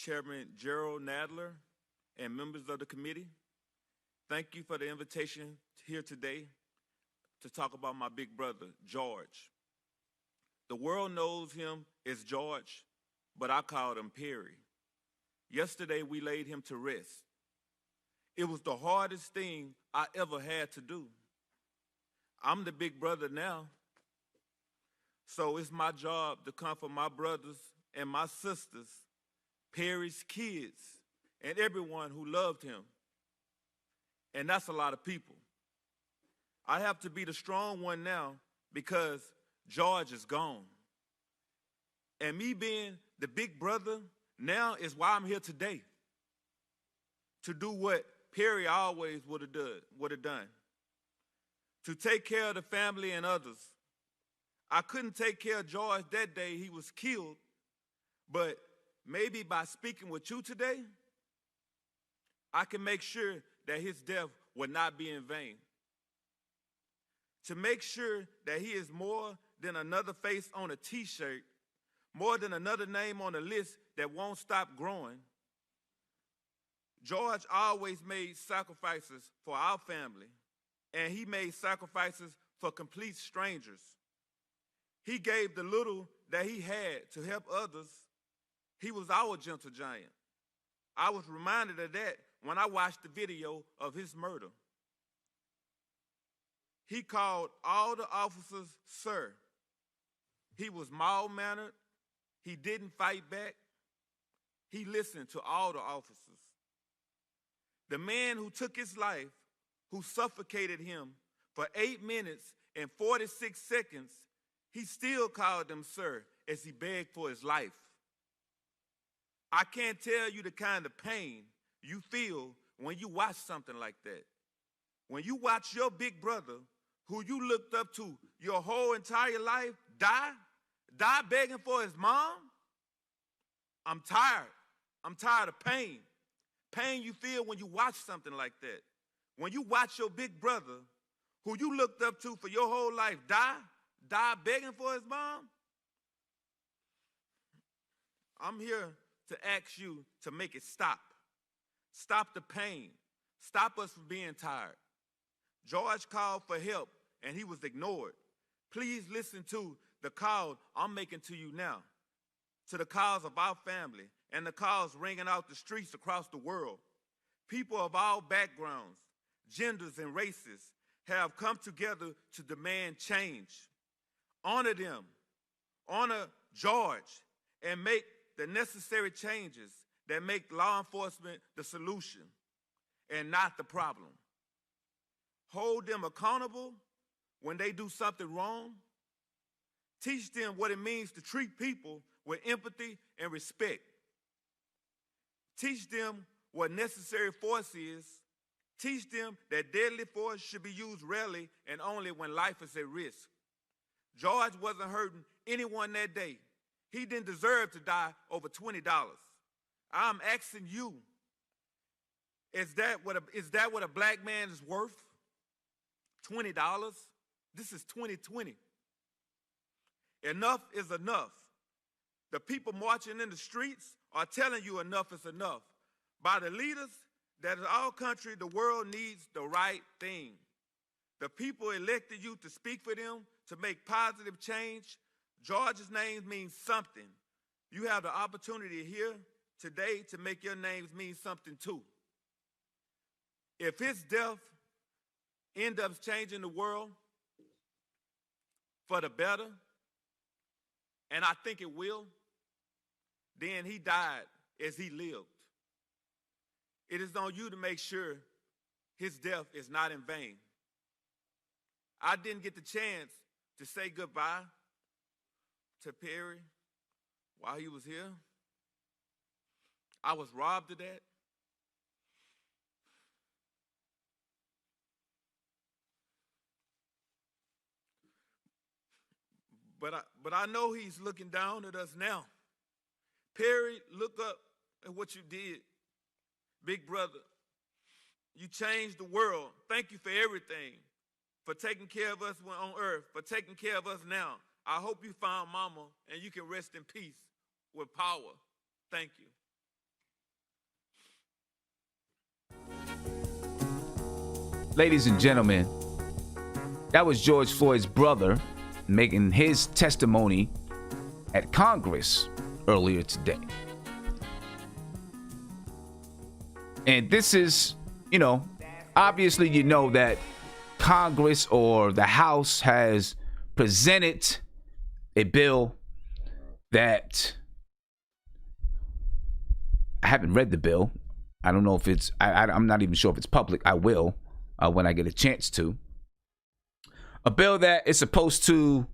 Chairman Gerald Nadler, and members of the committee. Thank you for the invitation here today to talk about my big brother, George. The world knows him as George, but I called him Perry. Yesterday, we laid him to rest. It was the hardest thing I ever had to do. I'm the big brother now, so it's my job to comfort my brothers and my sisters, Perry's kids, and everyone who loved him. And that's a lot of people. I have to be the strong one now because George is gone. And me being the big brother now is why I'm here today, to do what Perry always would have done, to take care of the family and others. I couldn't take care of George that day he was killed, but maybe by speaking with you today, I can make sure that his death will not be in vain. To make sure that he is more than another face on a t-shirt, more than another name on a list that won't stop growing. George always made sacrifices for our family, and he made sacrifices for complete strangers. He gave the little that he had to help others. He was our gentle giant. I was reminded of that when I watched the video of his murder. He called all the officers sir. He was mild-mannered. He didn't fight back. He listened to all the officers. The man who took his life, who suffocated him for 8 minutes and 46 seconds, he still called them sir as he begged for his life. I can't tell you the kind of pain you feel when you watch something like that. When you watch your big brother, who you looked up to your whole entire life, die begging for his mom. I'm tired. I'm tired of pain. Pain you feel when you watch something like that. When you watch your big brother, who you looked up to for your whole life, die begging for his mom. I'm here to ask you to make it stop. Stop the pain. Stop us from being tired. George called for help, and he was ignored. Please listen to the call I'm making to you now, to the calls of our family and the calls ringing out the streets across the world. People of all backgrounds, genders, and races have come together to demand change. Honor them, honor George, and make the necessary changes that make law enforcement the solution and not the problem. Hold them accountable when they do something wrong. Teach them what it means to treat people with empathy and respect. Teach them what necessary force is. Teach them that deadly force should be used rarely and only when life is at risk. George wasn't hurting anyone that day. He didn't deserve to die over $20. I'm asking you, is that what a black man is worth? $20? This is 2020. Enough is enough. The people marching in the streets are telling you enough is enough. By the leaders that in our country, the world needs the right thing. The people elected you to speak for them, to make positive change. George's name means something. You have the opportunity here today to make your names mean something too. If his death ends up changing the world for the better, and I think it will, then he died as he lived. It is on you to make sure his death is not in vain. I didn't get the chance to say goodbye to Perry while he was here. I was robbed of that. But I know he's looking down at us now. Perry, look up at what you did. Big brother, you changed the world. Thank you for everything, for taking care of us on earth, for taking care of us now. I hope you found mama and you can rest in peace with power. Thank you. ladies and gentlemen, that was George Floyd's brother making his testimony at Congress earlier today. And this is, obviously that Congress or the House has presented a bill that I haven't read the bill. I don't know if it's, I'm not even sure if it's public. I will when I get a chance to. A bill that is supposed to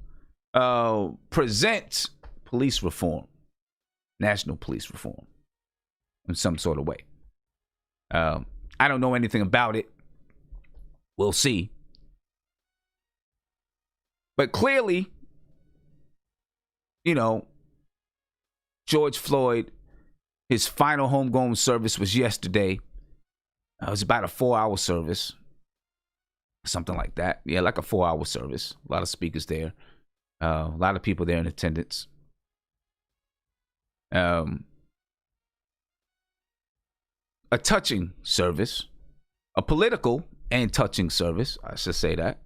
present police reform, national police reform, in some sort of way. I don't know anything about it. We'll see. But clearly, George Floyd, his final homegoing service was yesterday. It was about a 4-hour service. Something like that. Yeah, like a 4-hour service. A lot of speakers there. A lot of people there in attendance. A touching service. A political and touching service. I should say that.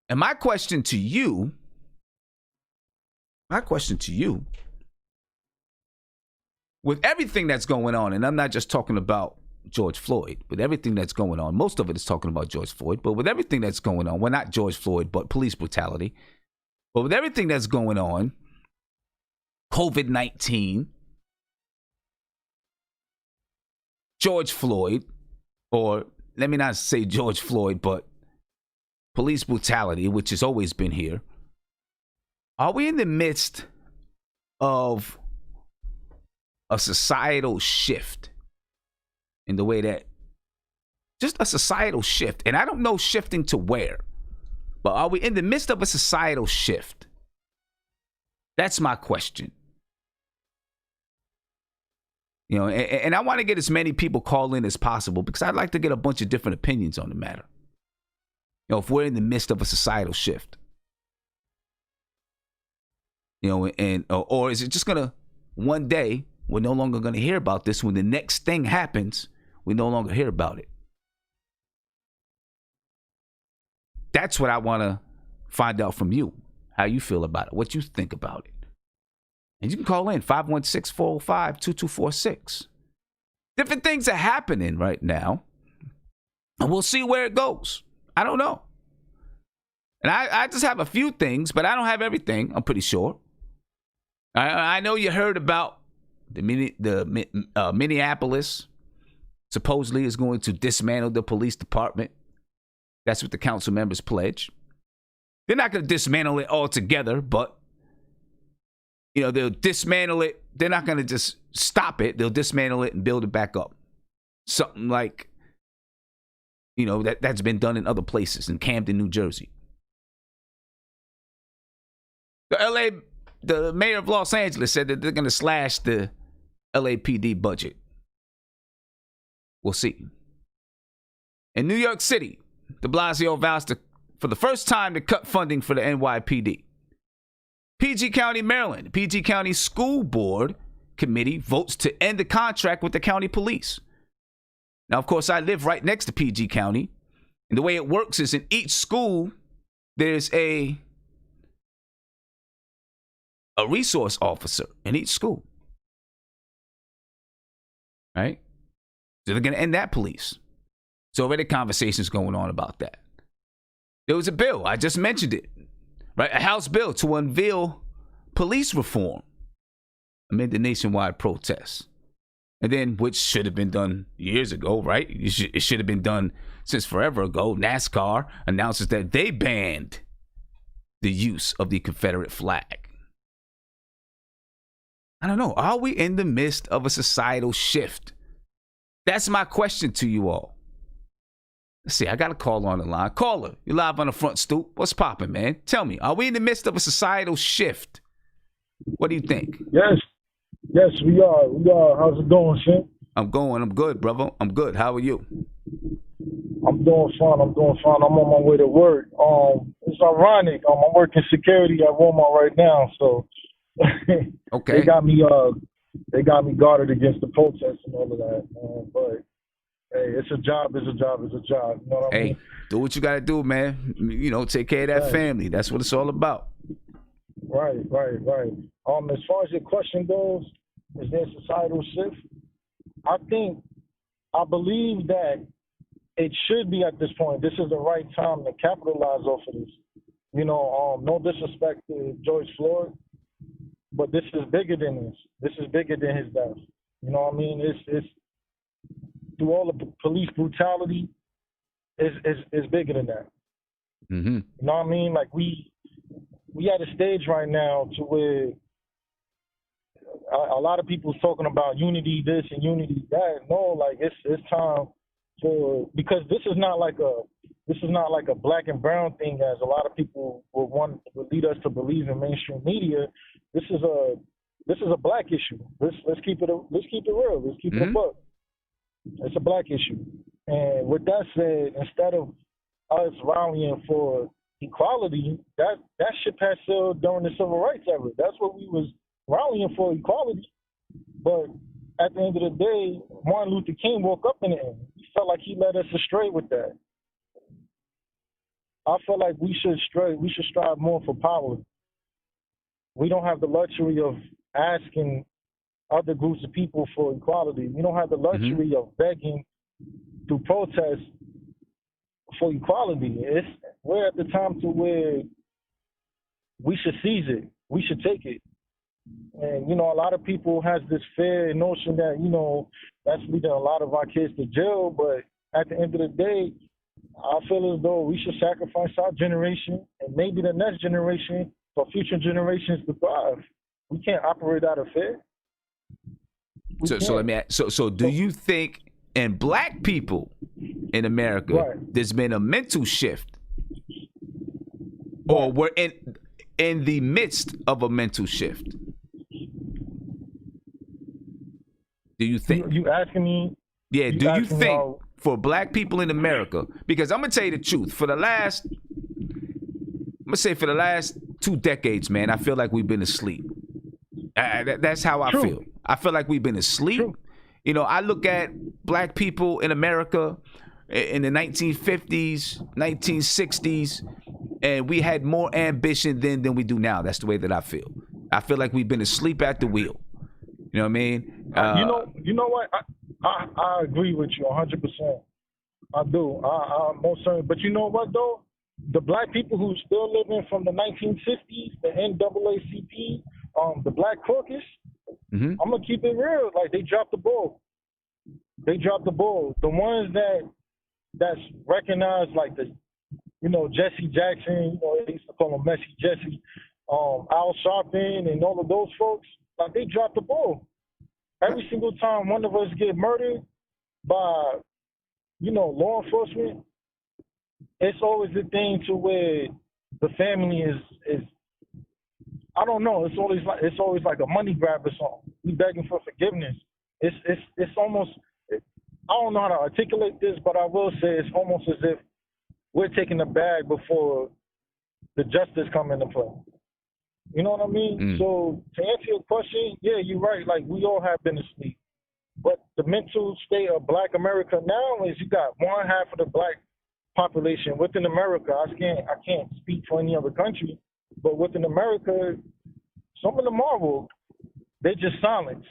And my question to you, with everything that's going on, and I'm not just talking about George Floyd, with everything that's going on, most of it is talking about George Floyd, but with everything that's going on, well, not George Floyd, but police brutality, but with everything that's going on, COVID-19, George Floyd, or let me not say George Floyd, but police brutality, which has always been here, are we in the midst of a societal shift in the way that, just a societal shift, and I don't know shifting to where, but are we in the midst of a societal shift? That's my question. And I want to get as many people call in as possible because I'd like to get a bunch of different opinions on the matter. If we're in the midst of a societal shift, or is it just gonna, one day we're no longer gonna hear about this, when the next thing happens, we no longer hear about it? That's what I want to find out from you, how you feel about it, what you think about it. And you can call in 516-405-2246. Different things are happening right now, and we'll see where it goes. I don't know. And I just have a few things, but I don't have everything, I'm pretty sure. I know you heard about the Minneapolis supposedly is going to dismantle the police department. That's what the council members pledge. They're not going to dismantle it altogether, but they'll dismantle it. They're not going to just stop it. They'll dismantle it and build it back up. Something like, that's been done in other places, in Camden, New Jersey. The mayor of Los Angeles said that they're going to slash the LAPD budget. We'll see. In New York City, de Blasio vows for the first time to cut funding for the NYPD. PG County, Maryland, PG County School Board Committee votes to end the contract with the county police. Now, of course, I live right next to PG County, and the way it works is in each school, there's a resource officer in each school. Right? So they're going to end that police. So already conversations going on about that. There was a bill, I just mentioned it, right? A House bill to unveil police reform amid the nationwide protests. And then, which should have been done years ago, right? It should have been done since forever ago. NASCAR announces that they banned the use of the Confederate flag. I don't know. Are we in the midst of a societal shift? That's my question to you all. Let's see. I got a call on the line. Caller, you're live on the front stoop. What's popping, man? Tell me, are we in the midst of a societal shift? What do you think? Yes, we are. How's it going, Shane? I'm good, brother. I'm good. How are you? I'm doing fine. I'm on my way to work. It's ironic. I'm working security at Walmart right now, so okay. They got me guarded against the protests and all of that. But Hey, it's a job. It's a job. It's a job. You know what I Hey, mean? do what you got to do, man. You know, take care of that Right. family. That's what it's all about. Right. As far as your question goes, is there a societal shift? I believe that it should be at this point. This is the right time to capitalize off of this. You know, no disrespect to George Floyd, but this is bigger than this. This is bigger than his death. You know what I mean? It's through all the police brutality, is bigger than that. Mm-hmm. You know what I mean? Like we at a stage right now to where a lot of people's talking about unity this and unity that. No, like it's time for, because this is not like a black and brown thing as a lot of people would lead us to believe in mainstream media. This is a black issue. Let's keep it real. Let's keep it a buck. It's a black issue. And with that said, instead of us rallying for equality, that shit passed during the civil rights era. That's what we was rallying for, equality. But at the end of the day, Martin Luther King woke up in the end. He felt like he led us astray with that. I feel like we should strive more for power. We don't have the luxury of asking other groups of people for equality. We don't have the luxury of begging through protest for equality. We're at the time to where we should seize it. We should take it. And, you know, a lot of people has this fair notion that, you know, that's leading a lot of our kids to jail. But at the end of the day, I feel as though we should sacrifice our generation and maybe the next generation for future generations to thrive. We can't operate out of fear. So let me ask, so do you think in black people in America, right, there's been a mental shift, or we're in the midst of a mental shift? Do you think? You asking me? Yeah. Do you think for black people in America? Because I'm gonna tell you the truth. For the last 2 decades, man, I feel like we've been asleep. That's how I feel. I feel like we've been asleep. True. You know, I look at black people in America in the 1950s, 1960s, and we had more ambition then than we do now. That's the way that I feel. I feel like we've been asleep at the wheel. You know what I mean? You know what? I agree with you 100%. I do. I'm most certain. But you know what, though? The black people who still living from the 1950s, the NAACP, the Black Caucus, I'm going to keep it real. Like, they dropped the ball. They dropped the ball. The ones that's recognized, like Jesse Jackson, you know, they used to call him Messy Jesse, Al Sharpton, and all of those folks, like, they dropped the ball. Every single time one of us get murdered by, law enforcement, it's always a thing to where the family is I don't know. It's always like a money grab or something. We begging for forgiveness. It's almost, I don't know how to articulate this, but I will say it's almost as if we're taking the bag before the justice come into play. You know what I mean? So to answer your question, yeah, you're right. Like, we all have been asleep. But the mental state of Black America now is you got one half of the Black population within America. I can't speak for any other country, but within America, some of them are they're just silent.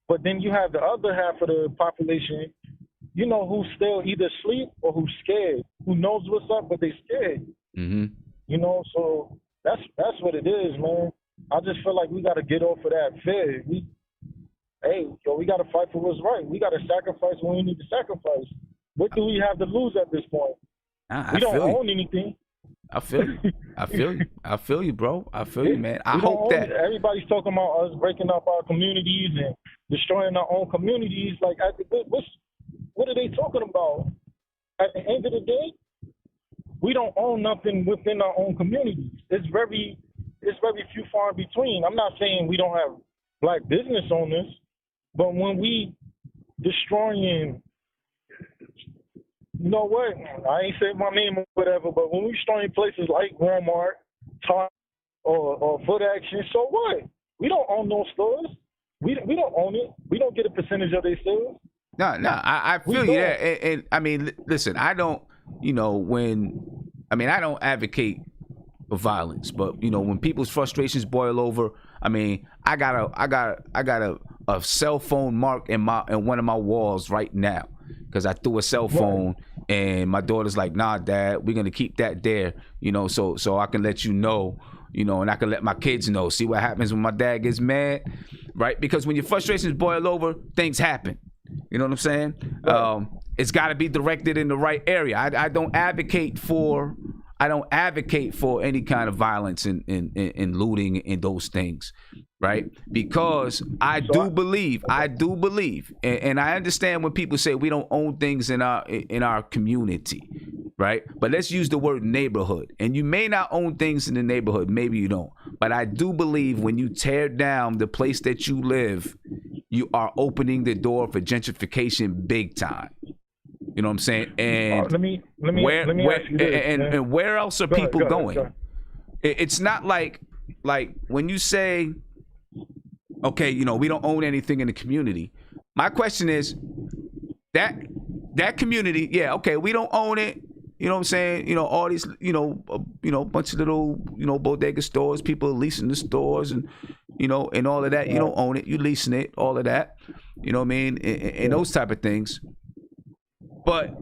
But then you have the other half of the population, who's still either asleep or who's scared, who knows what's up, but they scared. So that's what it is, man. I just feel like we got to get off of that fear. We got to fight for what's right. We got to sacrifice when we need to sacrifice. What do we have to lose at this point? We don't own anything. I feel you. I feel you, bro. I feel you, man. I hope that everybody's talking about us breaking up our communities and destroying our own communities. Like, what are they talking about? At the end of the day, we don't own nothing within our own communities. It's very few far in between. I'm not saying we don't have Black business owners, but when we destroying, you know what? I ain't saying my name or whatever, but when we destroying places like Walmart, Target, or Foot Action, so what? We don't own those stores. We don't own it. We don't get a percentage of their sales. No, I feel you there. And I mean, listen, I don't, I don't advocate for violence, but when people's frustrations boil over, I mean, I got a cell phone mark in one of my walls right now because I threw a cell phone, and my daughter's like, "Nah, Dad, we're gonna keep that there," so I can let you know. And I can let my kids know. See what happens when my dad gets mad, right? Because when your frustrations boil over, things happen. You know what I'm saying? Right. It's got to be directed in the right area. I don't advocate for any kind of violence and looting and those things, right? Because I do believe, and I understand when people say we don't own things in our community, right? But let's use the word neighborhood. And you may not own things in the neighborhood, maybe you don't. But I do believe when you tear down the place that you live, you are opening the door for gentrification big time. You know what I'm saying? And let me ask you this, and where else are people going? Go ahead. It's not like when you say, okay, we don't own anything in the community. My question is that community, yeah, okay, we don't own it. You know what I'm saying? All these, bunch of little, bodega stores, people leasing the stores and all of that. You don't own it. You leasing it, all of that. You know what I mean? And those type of things. But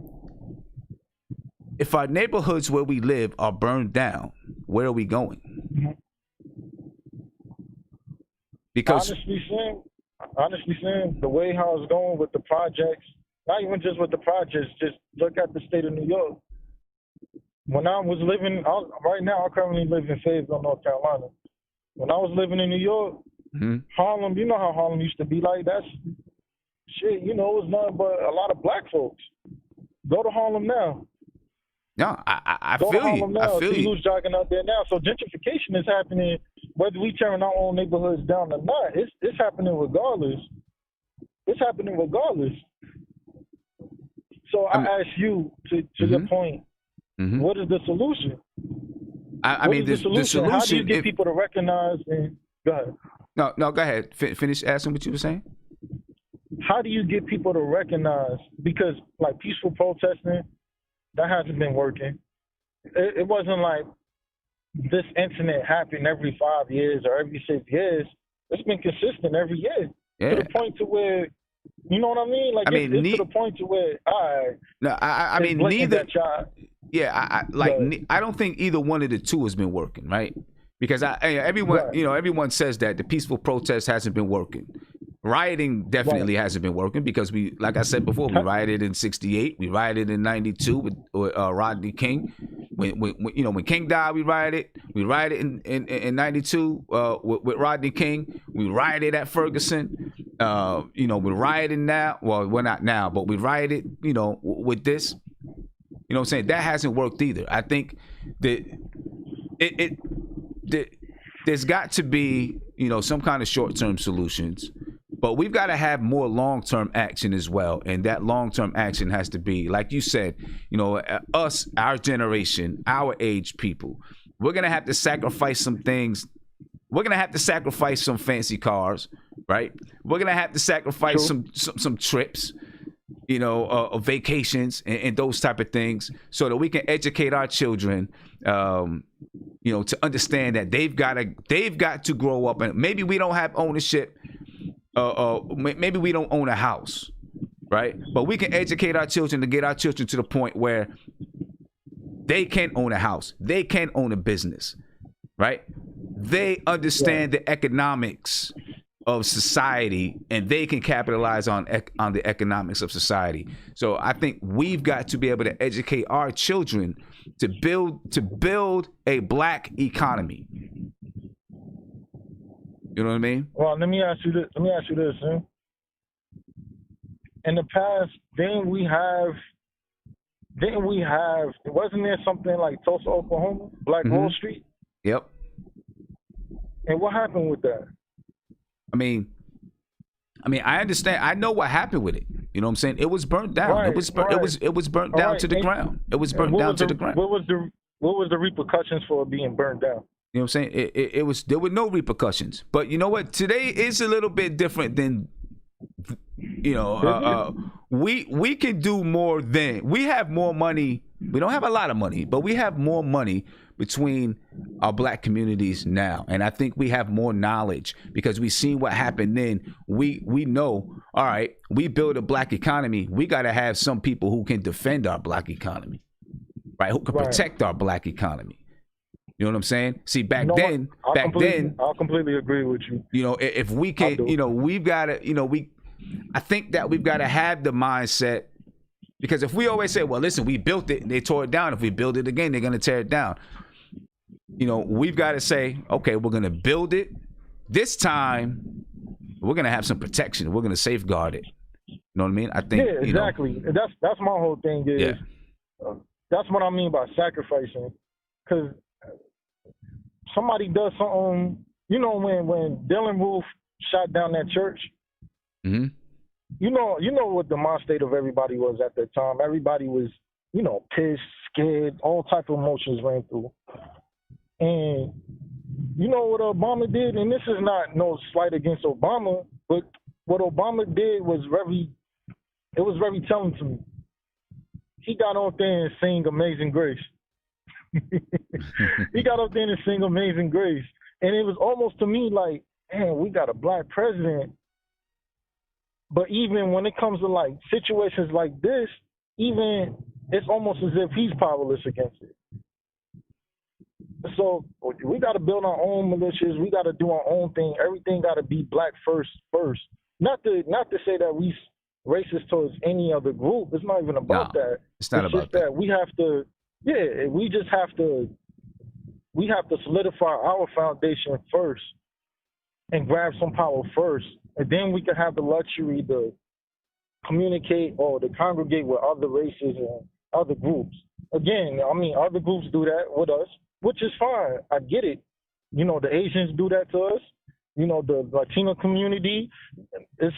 if our neighborhoods where we live are burned down, where are we going? Because honestly saying, the way how it's going with the projects, not even just with the projects, just look at the state of New York. When I was living, right now I currently live in Fayetteville, North Carolina. When I was living in New York, Harlem, you know how Harlem used to be like. That's shit, it was nothing but a lot of black folks. Go to Harlem now. No, I feel you. I feel you. Who's jogging out there now? So gentrification is happening, whether we tearing our own neighborhoods down or not. It's happening regardless. It's happening regardless. So I ask you to your point. What is the solution? I mean, the solution. How do you get people to recognize? And go ahead. No, go ahead. Finish asking what you were saying. How do you get people to recognize? Because like peaceful protesting, that hasn't been working. It wasn't like this incident happened every 5 years or every 6 years. It's been consistent every year to the point to where, you know what I mean? Like it's to the point to where I mean neither. Yeah, I don't think either one of the two has been working, right? Because everyone says that the peaceful protest hasn't been working. Rioting definitely hasn't been working because like I said before, we rioted in '68, we rioted in '92 with Rodney King. When King died, we rioted. We rioted in '92 with Rodney King. We rioted at Ferguson. We're rioting now. Well, we're not now, but we rioted. With this. You know what I'm saying? That hasn't worked either. I think that there's got to be, some kind of short-term solutions, but we've got to have more long-term action as well. And that long-term action has to be, like you said, us, our generation, our age people, we're going to have to sacrifice some things. We're going to have to sacrifice some fancy cars, right? We're going to have to sacrifice some trips. Vacations and those type of things, so that we can educate our children, to understand that they've got to grow up, and maybe we don't have ownership, maybe we don't own a house, right? But we can educate our children to get our children to the point where they can own a house, they can own a business, right? They understand the economics of society, and they can capitalize on the economics of society. So I think we've got to be able to educate our children to build a black economy. You know what I mean? Well, let me ask you this. Huh? In the past, didn't we have? Wasn't there something like Tulsa, Oklahoma, Black Wall Street? Yep. And what happened with that? I mean, I understand. I know what happened with it. You know what I'm saying? It was burnt down. Right, it was burnt down to the ground. It was burnt down to the ground. What was the repercussions for it being burned down? You know what I'm saying? There were no repercussions. But you know what? Today is a little bit different than You know, we can do more than we have more money. We don't have a lot of money, but we have more money between our black communities now, and I think we have more knowledge because we've seen what happened then. We know, all right, we build a black economy. We got to have some people who can defend our black economy, right? Who can protect our black economy. You know what I'm saying? See, back then, I completely agree with you. You know, if we can, you know, we've got to, you know, I think that we've got to have the mindset, because if we always say, well, listen, we built it and they tore it down. If we build it again, they're going to tear it down. You know, we've got to say, okay, we're going to build it. This time, we're going to have some protection. We're going to safeguard it. You know what I mean? I think. Yeah, exactly. You know, that's my whole thing. Is that's what I mean by sacrificing. Because somebody does something. You know, when Dylan Roof shot down that church. Mm-hmm. You know what the mind state of everybody was at that time. Everybody was, you know, pissed, scared, all type of emotions ran through. And you know what Obama did, and this is not no slight against Obama, but what Obama did was very telling to me. He got on there and sang Amazing Grace. He got up there and sang Amazing Grace. And it was almost to me like, man, we got a black president. But even when it comes to like situations like this, even it's almost as if he's powerless against it. So we got to build our own militias. We got to do our own thing. Everything got to be black first. Not to say that we racist towards any other group. It's not even about that. It's not about that. We have to. Yeah, we just have to. We have to solidify our foundation first and grab some power first, and then we can have the luxury to communicate or to congregate with other races and other groups. Again, I mean, other groups do that with us, which is fine. I get it. You know, the Asians do that to us. You know, the Latino community, it's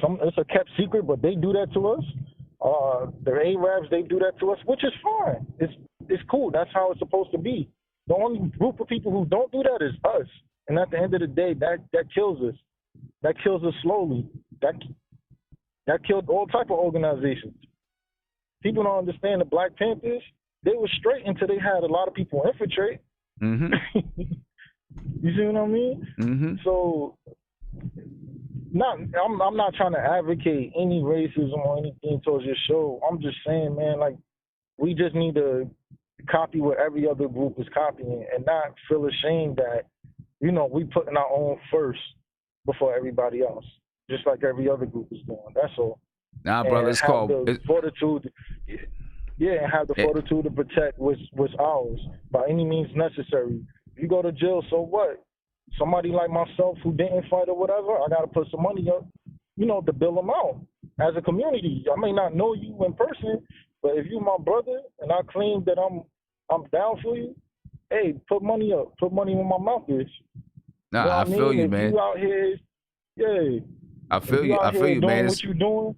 a kept secret, but they do that to us. The Arabs, they do that to us, which is fine. It's cool. That's how it's supposed to be. The only group of people who don't do that is us. And at the end of the day, that kills us. That kills us slowly. That killed all type of organizations. People don't understand the Black Panthers. They were straight until they had a lot of people infiltrate. Mm-hmm. You see what I mean? Mm-hmm. So, I'm not trying to advocate any racism or anything towards your show. I'm just saying, man, like, we just need to copy what every other group is copying and not feel ashamed that, you know, we putting our own first before everybody else, just like every other group is doing. That's all. Nah, brother, it's called fortitude. Yeah, and have the fortitude to protect what's ours by any means necessary. If you go to jail, so what? Somebody like myself who didn't fight or whatever, I got to put some money up, you know, to bail them out. As a community, I may not know you in person, but if you're my brother and I claim that I'm down for you, hey, put money up. Put money where my mouth is. Nah, you know I feel you, if man. You out here, yeah. I feel you. I feel you, man. What you doing?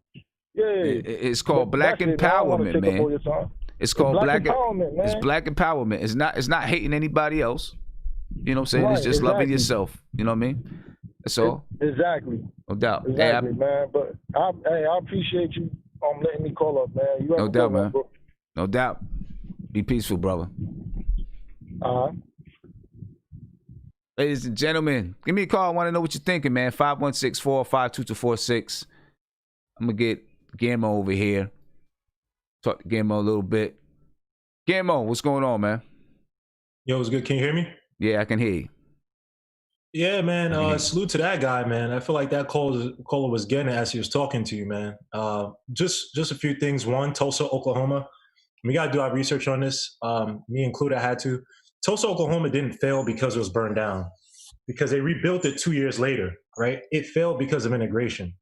Yeah. It's called Black Empowerment, man. It's called Black Empowerment, man. It's Black Empowerment. It's not hating anybody else. You know what I'm saying? Right, it's just loving yourself. You know what I mean? That's all. Exactly. No doubt. Exactly, man. But I appreciate you letting me call up, man. You no doubt, man. Bro. No doubt. Be peaceful, brother. Ladies and gentlemen, give me a call. I want to know what you're thinking, man. 516-405-2246. I'm going to get Guillermo over here. Talk to Guillermo a little bit. Guillermo, what's going on, man? Yo, it's good. Can you hear me? Yeah, I can hear you. Yeah, man. Salute to that guy, man. I feel like that caller was getting it as he was talking to you, man. Just a few things. One, Tulsa, Oklahoma. We got to do our research on this. Me included, I had to. Tulsa, Oklahoma didn't fail because it was burned down, because they rebuilt it 2 years later, right? It failed because of integration,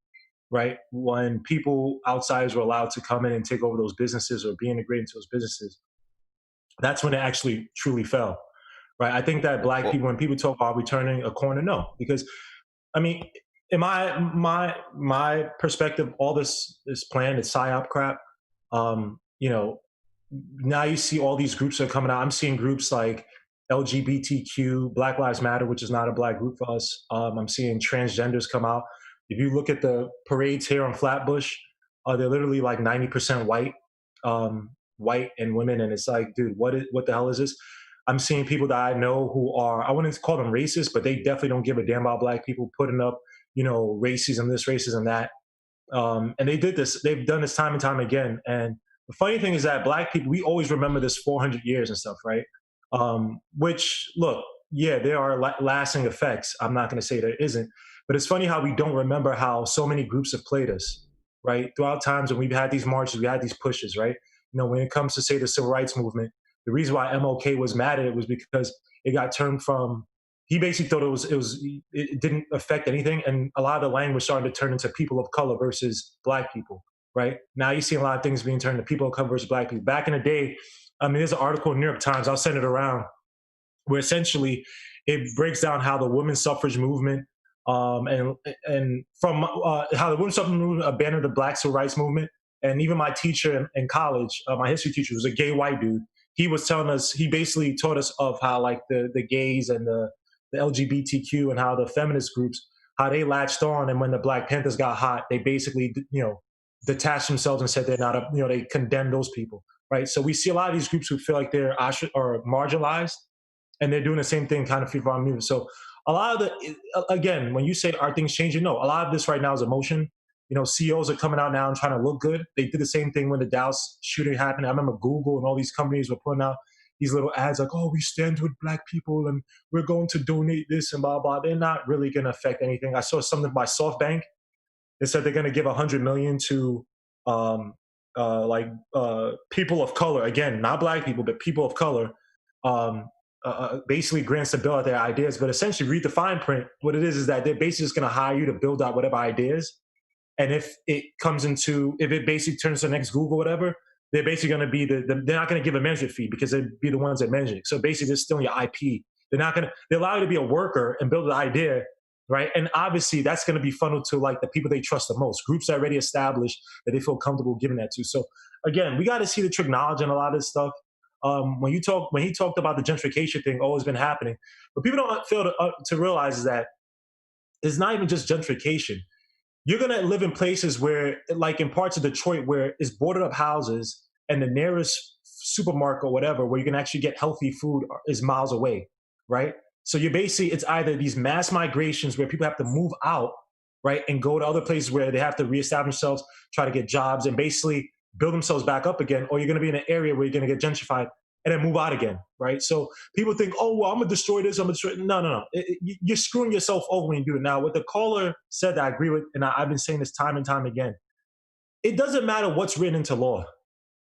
right? When people, outsiders, were allowed to come in and take over those businesses or be integrated into those businesses, that's when it actually truly fell, right? I think that Black people, when people talk about returning a corner, no, because, I mean, in my perspective, all this plan, it's PSYOP crap. You know, now you see all these groups are coming out. I'm seeing groups like LGBTQ, Black Lives Matter, which is not a Black group for us. I'm seeing transgenders come out. If you look at the parades here on Flatbush, they're literally like 90% white, white and women, and it's like, dude, what the hell is this? I'm seeing people that I know who are, I wouldn't call them racist, but they definitely don't give a damn about black people, putting up, racism, this, racism, that. And they've done this time and time again. And the funny thing is that black people, we always remember this 400 years and stuff, right? Which, look, yeah, there are lasting effects. I'm not going to say there isn't, but it's funny how we don't remember how so many groups have played us, right? Throughout times when we've had these marches, we had these pushes, right? When it comes to, say, the civil rights movement, the reason why MLK was mad at it was because it got turned from, he basically thought it didn't affect anything, and a lot of the language started to turn into people of color versus black people, right? Now you see a lot of things being turned to people of color versus black people. Back in the day, there's an article in the New York Times, I'll send it around, where essentially it breaks down how the women's suffrage movement and from how the women's suffrage movement abandoned the black civil rights movement. And even my teacher in college, my history teacher, was a gay white dude. He was telling us, he basically taught us of how like the gays and the LGBTQ and how the feminist groups, how they latched on. And when the Black Panthers got hot, they basically, detached themselves and said they're not, they condemned those people, right? So we see a lot of these groups who feel like they're marginalized, and they're doing the same thing kind of for our movement. So a lot of again, when you say, are things changing? No, a lot of this right now is emotion. CEOs are coming out now and trying to look good. They did the same thing when the Dallas shooting happened. I remember Google and all these companies were putting out these little ads like, oh, we stand with black people and we're going to donate this and blah, blah. They're not really going to affect anything. I saw something by SoftBank. They said they're going to give $100 million to people of color. Again, not black people, but people of color. Basically grants to build out their ideas. But essentially, read the fine print. What it is that they're basically just going to hire you to build out whatever ideas. And if it basically turns to the next Google, whatever, they're basically going to be they're not going to give a management fee because they'd be the ones that manage it. So basically, they're stealing your IP. They allow you to be a worker and build an idea, right? And obviously, that's going to be funneled to like the people they trust the most, groups that are already established that they feel comfortable giving that to. So again, we got to see the trick knowledge in a lot of this stuff. When he talked about the gentrification thing, always been happening, but people don't fail to realize is that it's not even just gentrification. You're going to live in places where, like in parts of Detroit, where it's boarded up houses and the nearest supermarket or whatever, where you can actually get healthy food is miles away, right? So it's either these mass migrations where people have to move out, right, and go to other places where they have to reestablish themselves, try to get jobs and basically build themselves back up again, or you're going to be in an area where you're going to get gentrified and then move out again, right? So people think, oh, well, I'm going to destroy this, I'm going to destroy it. No. You're screwing yourself over when you do it. Now, what the caller said that I agree with, and I've been saying this time and time again, it doesn't matter what's written into law.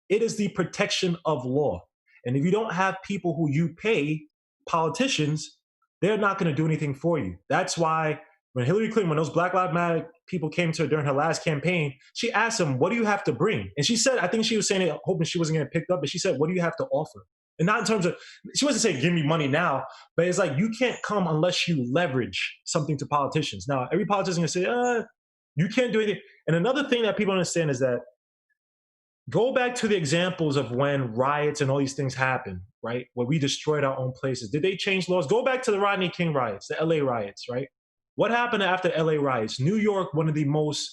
It is the protection of law. And if you don't have people who you pay, politicians, they're not going to do anything for you. That's why when Hillary Clinton, when those Black Lives Matter people came to her during her last campaign, she asked them, what do you have to bring? And she said, I think she was saying it, hoping she wasn't getting picked up, but she said, what do you have to offer? And not in terms of, she wasn't saying, give me money now, but it's like, you can't come unless you leverage something to politicians. Now, every politician can say, you can't do anything. And another thing that people understand is that, go back to the examples of when riots and all these things happen, right? Where we destroyed our own places. Did they change laws? Go back to the Rodney King riots, the LA riots, right? What happened after LA riots? New York, one of the most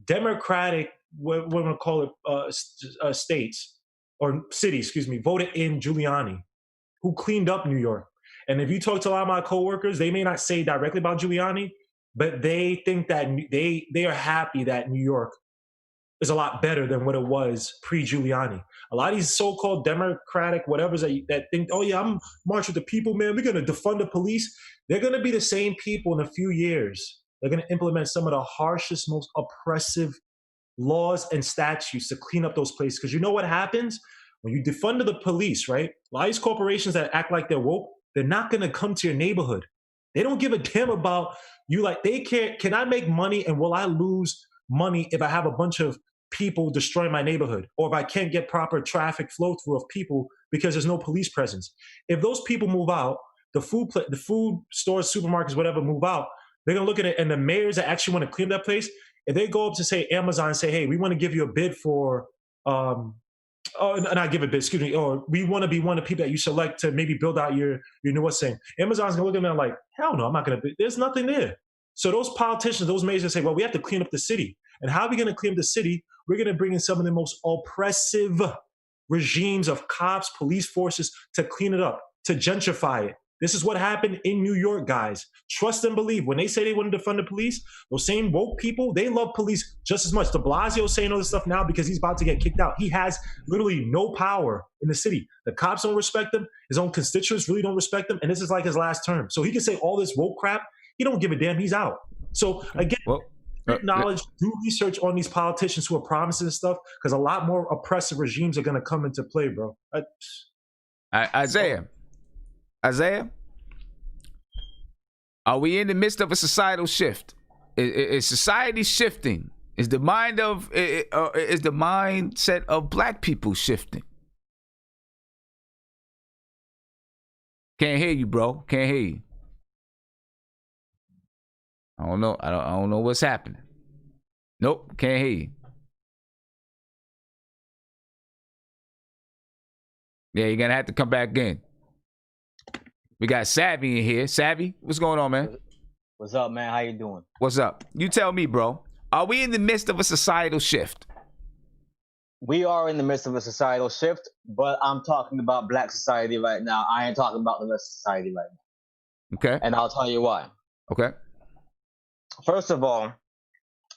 democratic, what we call it, states or cities, voted in Giuliani, who cleaned up New York. And if you talk to a lot of my coworkers, they may not say directly about Giuliani, but they think that they are happy that New York is a lot better than what it was pre-Giuliani. A lot of these so-called democratic whatevers that think, oh yeah, I'm marching with the people, man, we're going to defund the police. They're going to be the same people in a few years. They're going to implement some of the harshest, most oppressive laws and statutes to clean up those places. Because you know what happens? When you defund the police, right? A lot of these corporations that act like they're woke, they're not going to come to your neighborhood. They don't give a damn about you. Like, they can't, can I make money and will I lose money if I have a bunch of people destroy my neighborhood, or if I can't get proper traffic flow through of people because there's no police presence? If those people move out, the food stores, supermarkets, whatever, move out, they're going to look at it, and the mayors that actually want to clean that place, if they go up to, say, Amazon and say, hey, we want to give you a bid for, not give a bid, excuse me, or we want to be one of the people that you select to maybe build out your newest thing. Amazon's going to look at them like, hell no, I'm not going to bid. There's nothing there. So those politicians, those mayors say, well, we have to clean up the city. And how are we going to clean up the city? We're going to bring in some of the most oppressive regimes of cops, police forces to clean it up, to gentrify it. This is what happened in New York, guys. Trust and believe. When they say they want to defund the police, those same woke people, they love police just as much. De Blasio saying all this stuff now because he's about to get kicked out. He has literally no power in the city. The cops don't respect him. His own constituents really don't respect him. And this is like his last term. So he can say all this woke crap. He don't give a damn. He's out. So again, knowledge, do research on these politicians who are promising stuff, because a lot more oppressive regimes are going to come into play, bro. Isaiah, are we in the midst of a societal shift? Is society shifting? Is the mindset of black people shifting? Can't hear you, bro. Can't hear you. I don't know. I don't know what's happening. Nope, can't hear you. Yeah, you're gonna have to come back in. We got Savvy in here. Savvy, what's going on, man? What's up, man? How you doing? What's up? You tell me, bro. Are we in the midst of a societal shift? We are in the midst of a societal shift, but I'm talking about black society right now. I ain't talking about the rest of society right now. Okay. And I'll tell you why. Okay. First of all,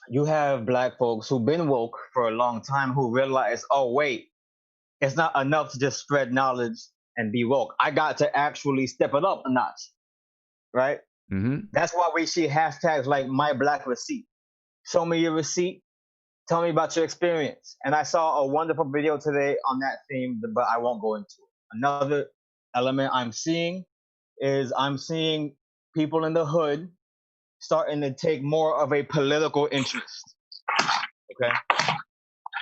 you have black folks who've been woke for a long time who realize, oh, wait, it's not enough to just spread knowledge and be woke. I got to actually step it up a notch, right? Mm-hmm. That's why we see hashtags like My Black Receipt. Show me your receipt. Tell me about your experience. And I saw a wonderful video today on that theme, but I won't go into it. Another element I'm seeing is I'm seeing people in the hood starting to take more of a political interest, okay?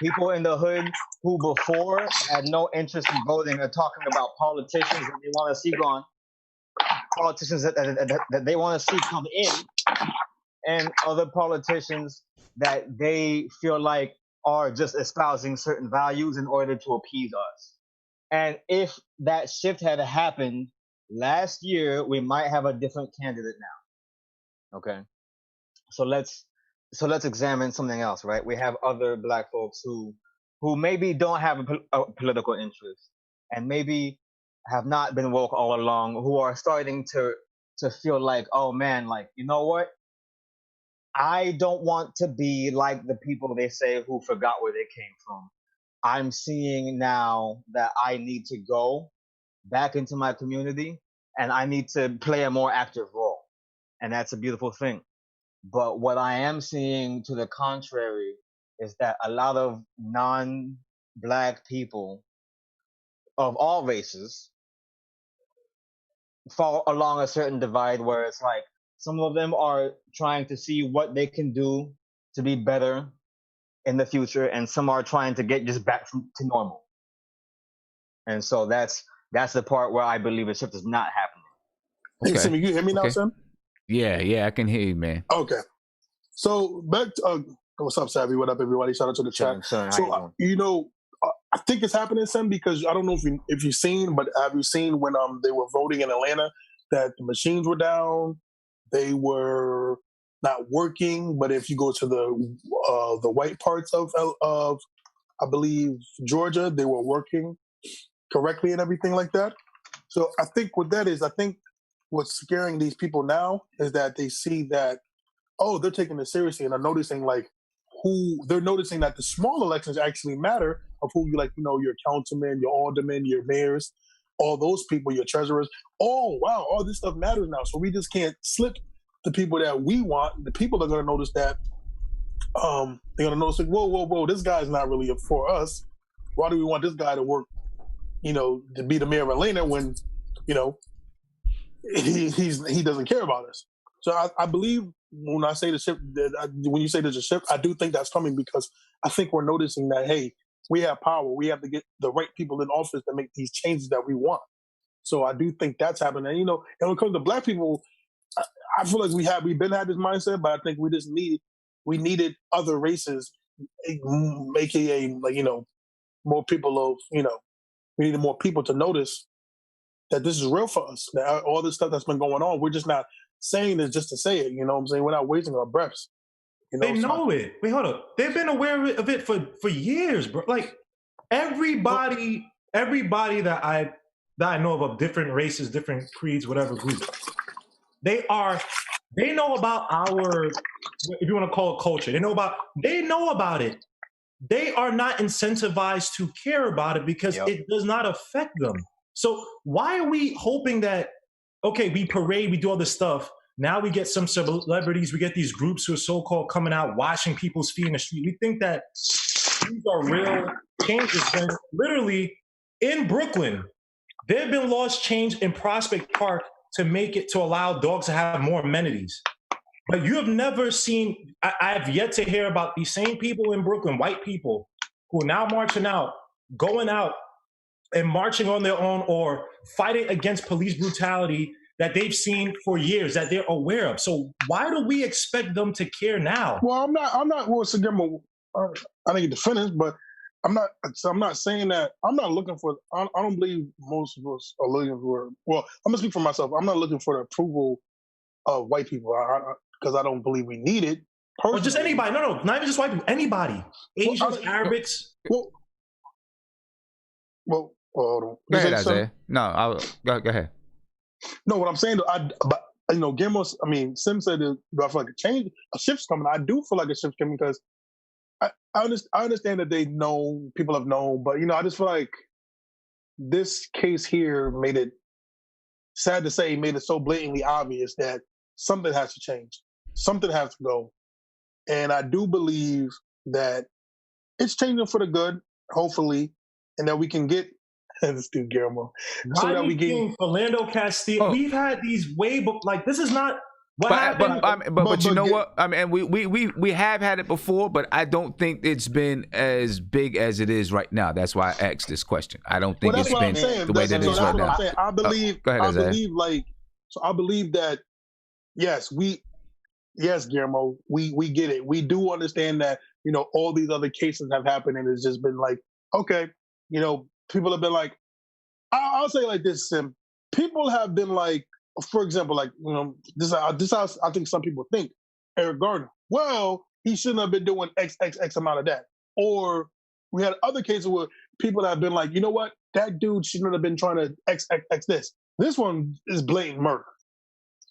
People in the hood who before had no interest in voting are talking about politicians that they want to see gone, politicians that they want to see come in, and other politicians that they feel like are just espousing certain values in order to appease us. And if that shift had happened last year, we might have a different candidate now. Okay. So let's examine something else, right? We have other black folks who maybe don't have a political interest and maybe have not been woke all along, who are starting to feel like, oh man, like, you know what? I don't want to be like the people they say who forgot where they came from. I'm seeing now that I need to go back into my community and I need to play a more active role. And that's a beautiful thing. But what I am seeing to the contrary is that a lot of non-black people of all races fall along a certain divide where it's like some of them are trying to see what they can do to be better in the future, and some are trying to get just back to normal. And so that's the part where I believe a shift is not happening. Hey, Okay. Sim, you hear me now, Okay. Sim? Yeah, I can hear you, man. Okay. So back to, what's up, Savvy? What up, everybody? Shout out to the chat. Son, So, I think it's happening, Sim, because I don't know if you've seen, but have you seen when they were voting in Atlanta that the machines were down, they were not working, but if you go to the white parts of I believe Georgia, they were working correctly and everything like that. So I think what that is, I think what's scaring these people now is that they see that, oh, they're taking it seriously and are noticing they're noticing that the small elections actually matter, of who your councilmen, your aldermen, your mayors, all those people, your treasurers. Oh, wow, all this stuff matters now. So we just can't slip the people that we want. The people are going to notice that. They're going to notice, like, whoa, this guy's not really for us. Why do we want this guy to work, to be the mayor of Atlanta when, he doesn't care about us? So I believe when I say the shift, when you say there's a shift, I do think that's coming, because I think we're noticing that, hey, we have power. We have to get the right people in office to make these changes that we want. So I do think that's happening. And, and when it comes to black people, I feel like we've been had this mindset, but I think we just needed other races, aka more people we needed more people to notice that this is real for us. That all this stuff that's been going on, we're just not saying this just to say it. You know what I'm saying? We're not wasting our breaths. You know, They know it. Wait, hold up. They've been aware of it for years, bro. Like everybody that I know of different races, different creeds, whatever group, they know about our, if you want to call it culture, they know about it. They are not incentivized to care about it because it does not affect them. So why are we hoping that, okay, we parade, we do all this stuff. Now we get some celebrities, we get these groups who are so-called coming out, washing people's feet in the street. We think that these are real changes when literally in Brooklyn, there have been laws changed in Prospect Park to allow dogs to have more amenities. But you have never seen, I have yet to hear about these same people in Brooklyn, white people, who are now marching out, going out and marching on their own or fighting against police brutality that they've seen for years, that they're aware of. So why do we expect them to care now? Well, I'm not, well, so again, I didn't get to finish, but I'm not saying that, I'm not looking for, I don't believe most of us are looking for, well, I'm gonna speak for myself. I'm not looking for the approval of white people because I don't believe we need it. Or just anybody. No, not even just white people, anybody. Asians, Arabics. Well, hold on. Go ahead, Isaiah. No, go ahead. No, what I'm saying, but you know, Sim said, do I feel like a shift's coming? I do feel like a shift's coming because I understand that people have known, but you know, I just feel like this case here made it, sad to say, made it so blatantly obvious that something has to change. Something has to go. And I do believe that it's changing for the good, hopefully, and that we can get this dude Guillermo. Why so that we get Philando Castile. We've had these this is not what happened. But you know what? I mean, we have had it before, but I don't think it's been as big as it is right now. That's why I asked this question. I don't think it's been the way that it is right now. I believe. Go ahead, I believe that. Yes, Guillermo, we get it. We do understand that, you know, all these other cases have happened and it's just been like, okay, you know, people have been like, I'll say like this, Sim. People have been like, for example, like, you know, this how I think some people think. Eric Gardner, well, he shouldn't have been doing X amount of that. Or we had other cases where people have been like, you know what, that dude shouldn't have been trying to X this. This one is blatant murder.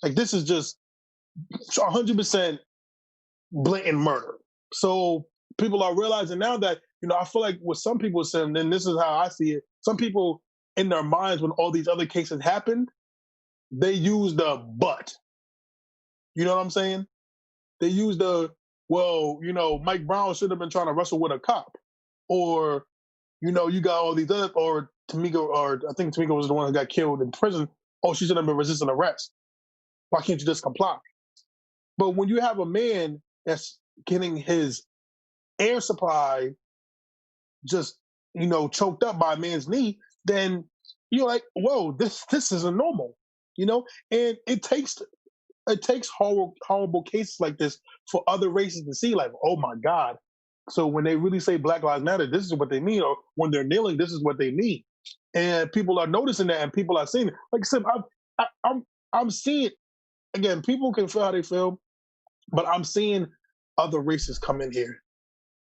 Like, this is just 100% blatant murder. So people are realizing now that, you know, I feel like with some people saying, and this is how I see it, some people in their minds when all these other cases happened, they use the but. You know what I'm saying? They use well, you know, Mike Brown should have been trying to wrestle with a cop. Or, you know, you got all these other, or Tamika, or I think Tamika was the one who got killed in prison. Oh, she should have been resisting arrest. Why can't you just comply? But when you have a man that's getting his air supply just, you know, choked up by a man's knee, then you're like, whoa, this isn't normal, you know? And it takes horrible cases like this for other races to see, like, oh my God. So when they really say Black Lives Matter, this is what they mean, or when they're kneeling, this is what they mean. And people are noticing that, and people are seeing it. Like I said, I'm seeing, again, people can feel how they feel, but I'm seeing other races come in here.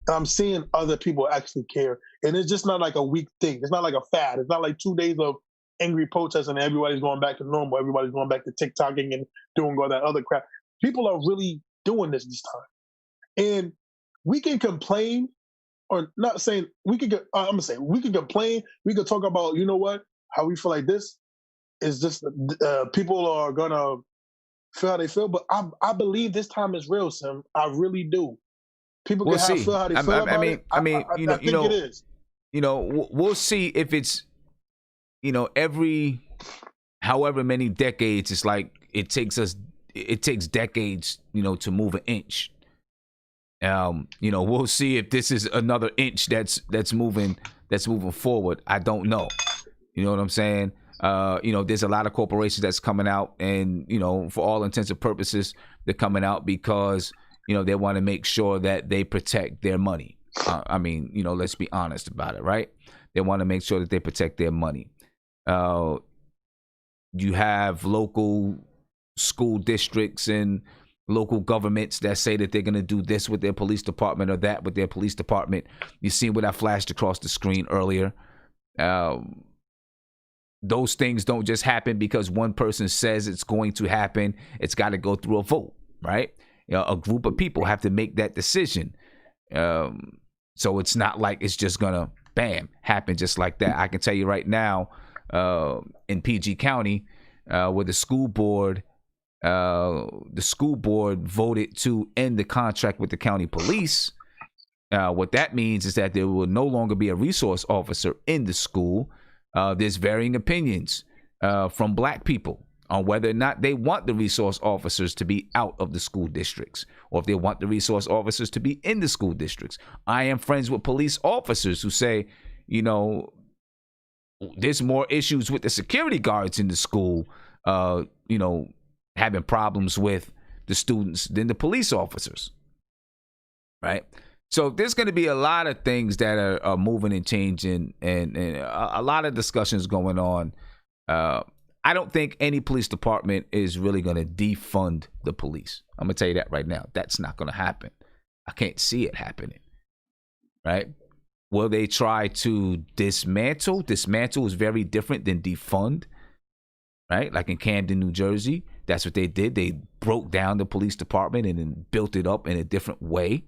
And I'm seeing other people actually care. And it's just not like a weak thing. It's not like a fad. It's not like 2 days of angry protests and everybody's going back to normal. Everybody's going back to TikToking and doing all that other crap. People are really doing this time. And we can complain, or not saying, we can complain. We can talk about, you know what, how we feel like this is just, people are going to feel how they feel. But I believe this time is real, Sim. I really do. People can feel how they feel about it. I think it is. You know, we'll see if it's, you know, every however many decades, it's like it takes decades, you know, to move an inch. You know, we'll see if this is another inch that's moving forward. I don't know. You know what I'm saying? You know, there's a lot of corporations that's coming out, and, you know, for all intents and purposes, they're coming out because, you know, they want to make sure that they protect their money. I mean, you know, let's be honest about it, right? They want to make sure that they protect their money. You have local school districts and local governments that say that they're going to do this with their police department or that with their police department. You see what I flashed across the screen earlier. Those things don't just happen because one person says it's going to happen. It's got to go through a vote, right? A group of people have to make that decision. So it's not like it's just going to, bam, happen just like that. I can tell you right now, in PG County, where the school board voted to end the contract with the county police. What that means is that there will no longer be a resource officer in the school. There's varying opinions from black people on whether or not they want the resource officers to be out of the school districts or if they want the resource officers to be in the school districts. I am friends with police officers who say, you know, there's more issues with the security guards in the school, you know, having problems with the students than the police officers, right? So there's going to be a lot of things that are moving and changing, and a lot of discussions going on. I don't think any police department is really going to defund the police. I'm going to tell you that right now. That's not going to happen. I can't see it happening, right? Will they try to dismantle? Dismantle is very different than defund, right? Like in Camden, New Jersey, that's what they did. They broke down the police department and then built it up in a different way.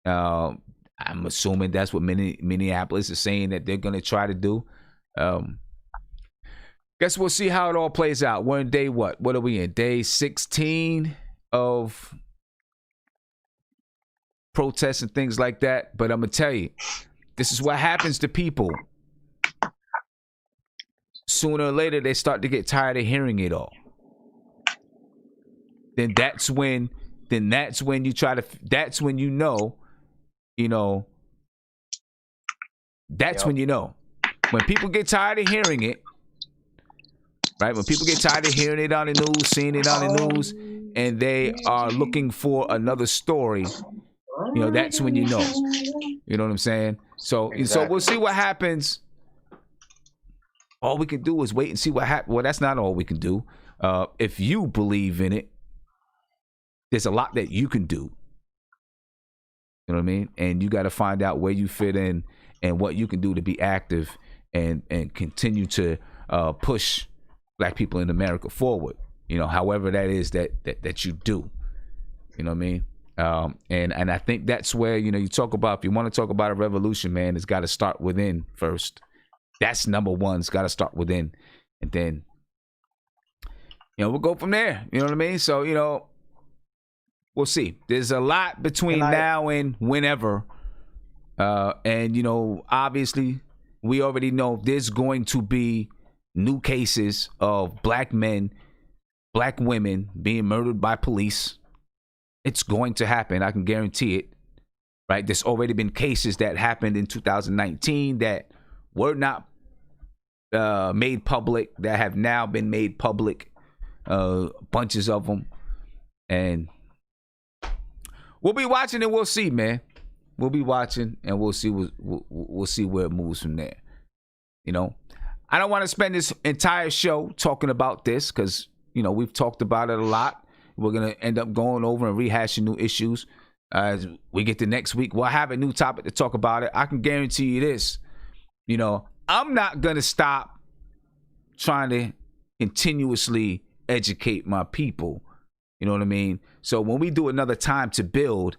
I'm assuming that's what Minneapolis is saying that they're going to try to do. Guess we'll see how it all plays out. We're in day what? What are we in? Day 16 of protests and things like that. But I'm going to tell you, this is what happens to people. Sooner or later, they start to get tired of hearing it all. That's when you try to, that's when you know, that's when you know. When people get tired of hearing it, right? When people get tired of hearing it on the news, seeing it on the news, and they are looking for another story, that's when you know. You know what I'm saying? So we'll see what happens. All we can do is wait and see what happens. Well, that's not all we can do. If you believe in it, there's a lot that you can do. You know what I mean? And you got to find out where you fit in and what you can do to be active and continue to push black people in America forward. However that is that you do. You know what I mean? And I think that's where, you talk about, if you want to talk about a revolution, man, it's got to start within first. That's number one. It's got to start within. And then, we'll go from there. You know what I mean? So, we'll see. There's a lot between now and whenever. And, obviously, we already know there's going to be new cases of black men, black women being murdered by police. It's going to happen. I can guarantee it. Right? There's already been cases that happened in 2019 that were not made public, that have now been made public. Bunches of them. And we'll be watching and we'll see, man. We'll be watching and we'll see. We'll see where it moves from there. I don't want to spend this entire show talking about this because, we've talked about it a lot. We're going to end up going over and rehashing new issues. As we get to next week, we'll have a new topic to talk about it. I can guarantee you this. I'm not going to stop trying to continuously educate my people. You know what I mean? So when we do another Time to Build,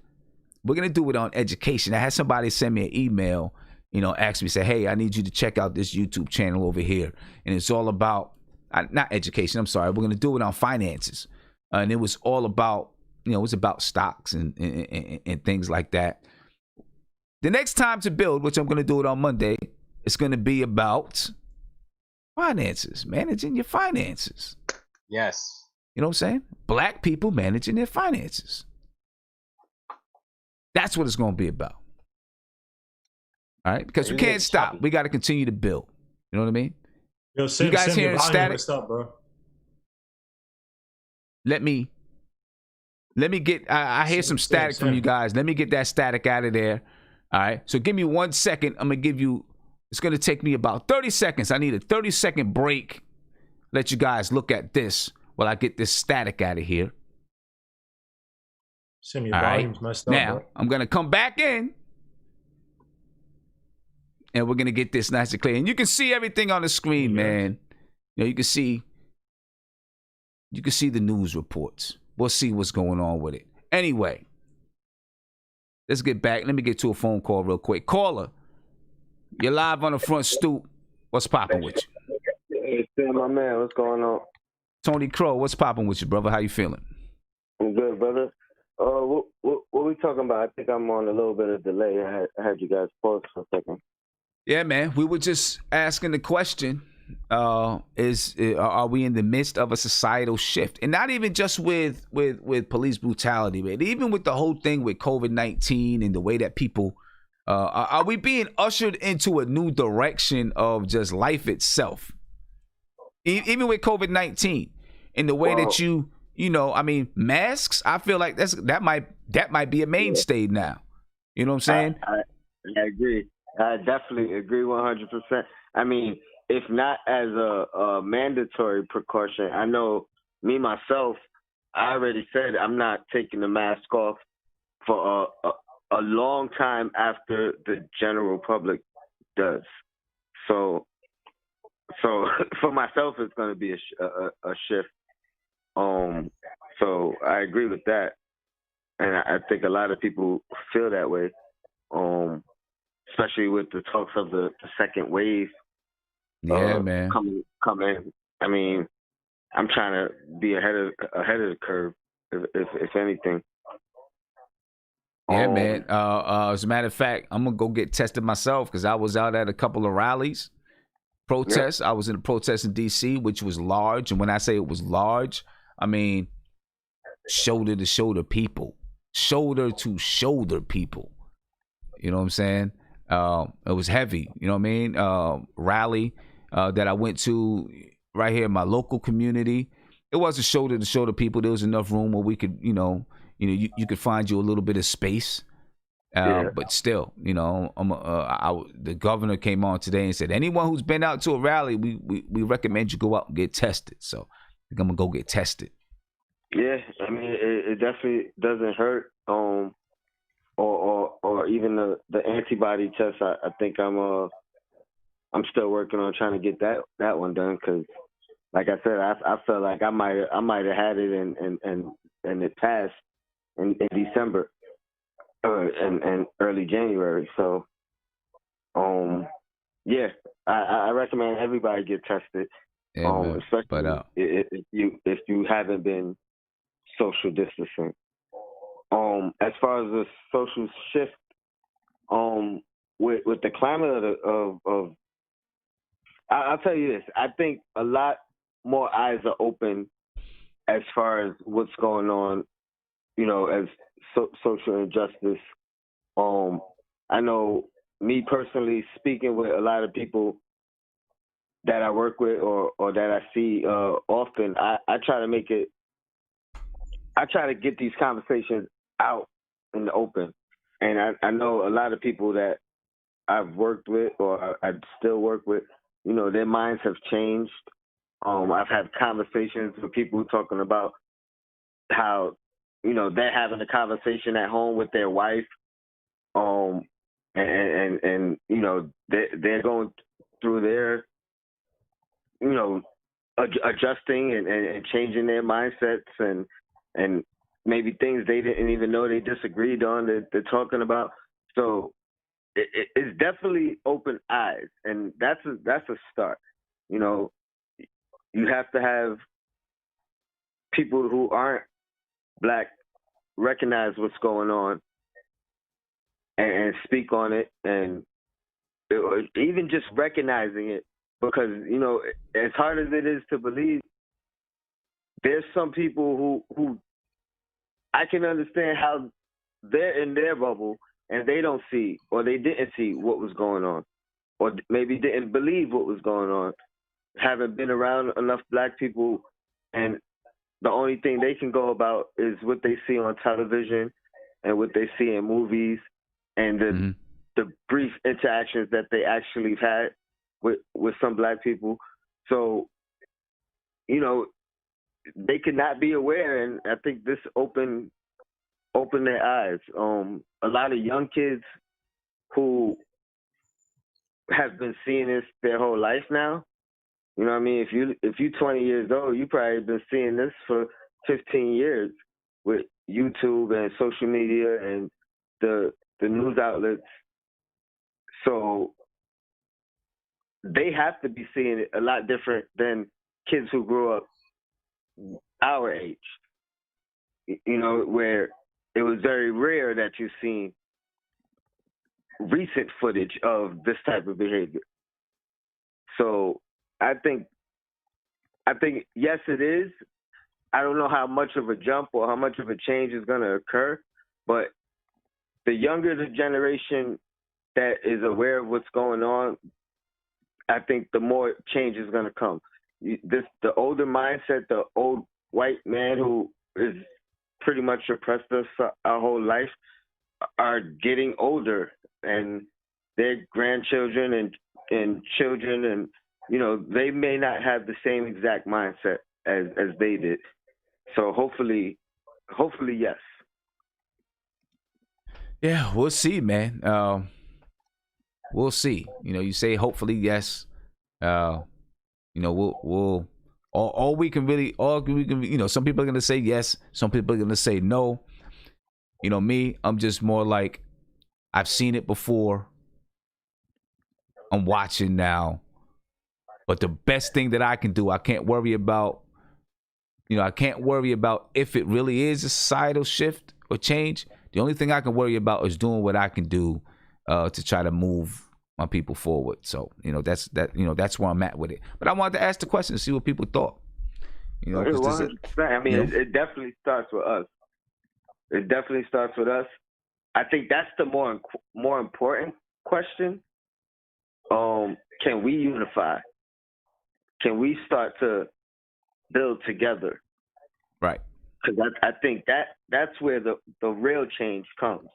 we're going to do it on education. I had somebody send me an email, ask me, say, hey, I need you to check out this YouTube channel over here. And it's all about, not education, I'm sorry. We're going to do it on finances. And it was all about, it was about stocks and things like that. The next Time to Build, which I'm going to do it on Monday, it's going to be about finances, managing your finances. Yes. You know what I'm saying? Black people managing their finances. That's what it's going to be about. All right? Because we can't stop. We got to continue to build. You know what I mean? Yo, Sam, you guys hearing static? Up, bro. Let me get, I hear some static from you guys. Let me get that static out of there. All right? So give me 1 second. I'm going to give you, it's going to take me about 30 seconds. I need a 30-second break. Let you guys look at this while I get this static out of here. Sim, your All right. volume's messed up, Now, bro. I'm going to come back in. And we're going to get this nice and clear. And you can see everything on the screen, man. You know, you can see the news reports. We'll see what's going on with it. Anyway, let's get back. Let me get to a phone call real quick. Caller, you're live on the front stoop. What's popping with you? Hey, Sam, my man, what's going on? Tony Crow, what's popping with you, brother? How you feeling? I'm good, brother. What we talking about? I think I'm on a little bit of delay. I had you guys pause for a second. Yeah, man. We were just asking the question, are we in the midst of a societal shift? And not even just with police brutality, man. Even with the whole thing with COVID-19 and the way that people, are we being ushered into a new direction of just life itself? Even with COVID-19 and the way that you know, I mean, masks, I feel like that might be a mainstay now. You know what I'm saying? I agree. I definitely agree 100%. I mean, if not as a mandatory precaution, I know me, myself, I already said I'm not taking the mask off for a long time after the general public does. So for myself, it's going to be a shift. So I agree with that. And I think a lot of people feel that way. Especially with the talks of the second wave. Yeah, man. Coming. I mean, I'm trying to be ahead of the curve, if anything. Yeah, man. As a matter of fact, I'm gonna go get tested myself because I was out at a couple of rallies, protests. Yep. I was in a protest in D.C., which was large, and when I say it was large, I mean shoulder to shoulder people. You know what I'm saying? It was heavy, you know what I mean? Rally that I went to right here in my local community. It wasn't shoulder to shoulder people. There was enough room where we could, you could find you a little bit of space. But still, you know, the governor came on today and said, anyone who's been out to a rally, we recommend you go out and get tested. So I think I'm gonna go get tested. Yeah, I mean, it definitely doesn't hurt. Or even the antibody test. I think I'm still working on trying to get that one done because, like I said, I felt like I might have had it and it passed in December and early January. So, yeah, I recommend everybody get tested. Yeah, especially if you haven't been social distancing. As far as the social shift, with the climate of I'll tell you this. I think a lot more eyes are open as far as what's going on, you know, as social injustice. I know me personally speaking with a lot of people that I work with or that I see often, I try to make it. I try to get these conversations out in the open. And I know a lot of people that I've worked with or I still work with, you know, their minds have changed. I've had conversations with people talking about how, you know, they're having a conversation at home with their wife. And you know, they're going through their, you know, adjusting and changing their mindsets and maybe things they didn't even know they disagreed on that they're talking about. So it's definitely open eyes, and that's a start. You know, you have to have people who aren't Black recognize what's going on and speak on it, and even just recognizing it, because, you know, as hard as it is to believe, there's some people who I can understand how they're in their bubble and they don't see, or they didn't see what was going on, or maybe didn't believe what was going on, haven't been around enough Black people, and the only thing they can go about is what they see on television and what they see in movies and the brief interactions that they actually had with some Black people. So, you know, they could not be aware, and I think this opened their eyes. A lot of young kids who have been seeing this their whole life now. You know what I mean? If you 20 years old, you probably been seeing this for 15 years with YouTube and social media and the news outlets. So they have to be seeing it a lot different than kids who grew up our age. You know, where it was very rare that you've seen recent footage of this type of behavior. So I think yes, it is. I don't know how much of a jump or how much of a change is going to occur, but the younger the generation that is aware of what's going on, I think the more change is going to come. The older mindset, the old white man who is pretty much oppressed us our whole life, are getting older, and their grandchildren and children, and you know, they may not have the same exact mindset as they did. So hopefully yes. Yeah, we'll see, man. We'll see. You know, you say hopefully yes. You know, we'll all we can, you know, some people are gonna say yes, some people are gonna say no. You know, me, I'm just more like, I've seen it before. I'm watching now. But the best thing that I can do, I can't worry about if it really is a societal shift or change. The only thing I can worry about is doing what I can do to try to move my people forward. So, you know, that's where I'm at with it. But I wanted to ask the question to see what people thought. You know, 100%. I mean, you know? it definitely starts with us. It definitely starts with us. I think that's the more important question. Can we unify? Can we start to build together? Right. Because I think that's where the real change comes.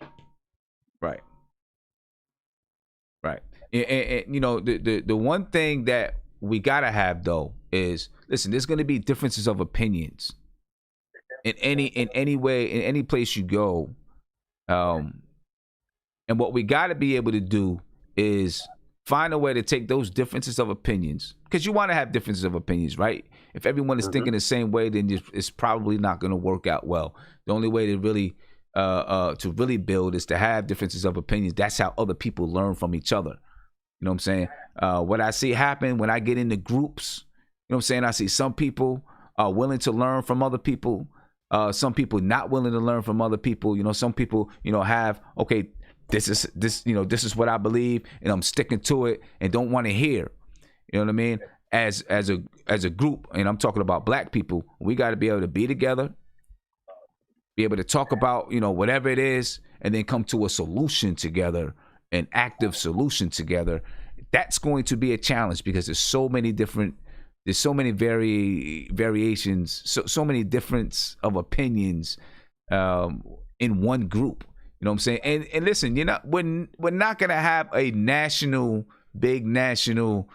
Right. Right. And you know, the one thing that we gotta have though is, listen, there's gonna be differences of opinions in any way, in any place you go. And what we gotta be able to do is find a way to take those differences of opinions, because you want to have differences of opinions, right? If everyone is thinking the same way, then it's probably not going to work out well. The only way to really build is to have differences of opinions. That's how other people learn from each other. You know what I'm saying? What I see happen when I get into groups, you know what I'm saying? I see some people are willing to learn from other people. Some people not willing to learn from other people. You know, some people, you know, have, okay, this is what I believe, and I'm sticking to it, and don't want to hear. You know what I mean? As a group, and I'm talking about black people, we got to be able to be together, be able to talk about, you know, whatever it is, and then come to a solution together, an active solution together. That's going to be a challenge, because there's so many variations, so many difference of opinions in one group. You know what I'm saying? And listen, we're not gonna have a big national,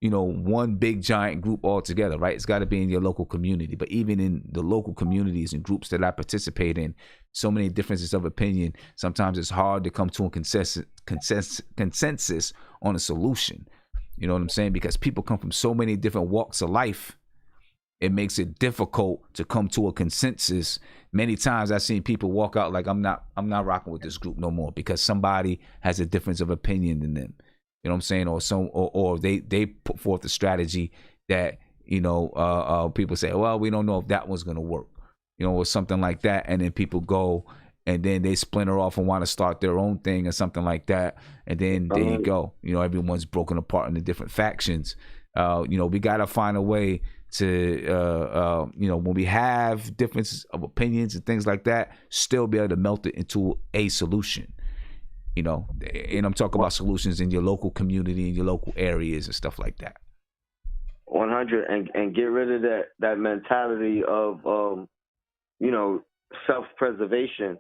you know, one big giant group all together, right? It's got to be in your local community. But even in the local communities and groups that I participate in, so many differences of opinion. Sometimes it's hard to come to a consensus on a solution. You know what I'm saying? Because people come from so many different walks of life. It makes it difficult to come to a consensus. Many times I've seen people walk out like, I'm not rocking with this group no more, because somebody has a difference of opinion than them. You know what I'm saying? Or they put forth a strategy that, you know, people say, well, we don't know if that one's gonna work, you know, or something like that. And then people go and then they splinter off and want to start their own thing or something like that. And then there you go. You know, everyone's broken apart into different factions. You know, we gotta find a way to, you know, when we have differences of opinions and things like that, still be able to melt it into a solution. You know, and I'm talking about solutions in your local community, in your local areas and stuff like that. 100, and get rid of that mentality of, you know, self-preservation,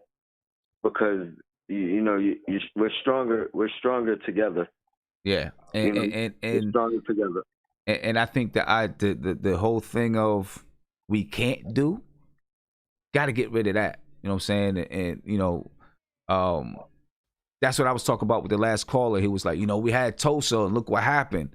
because we're stronger together. Yeah, and we're stronger together. And I think that the whole thing of we can't do. Got to get rid of that. You know what I'm saying? And you know, that's what I was talking about with the last caller. He was like, you know, we had Tulsa and look what happened.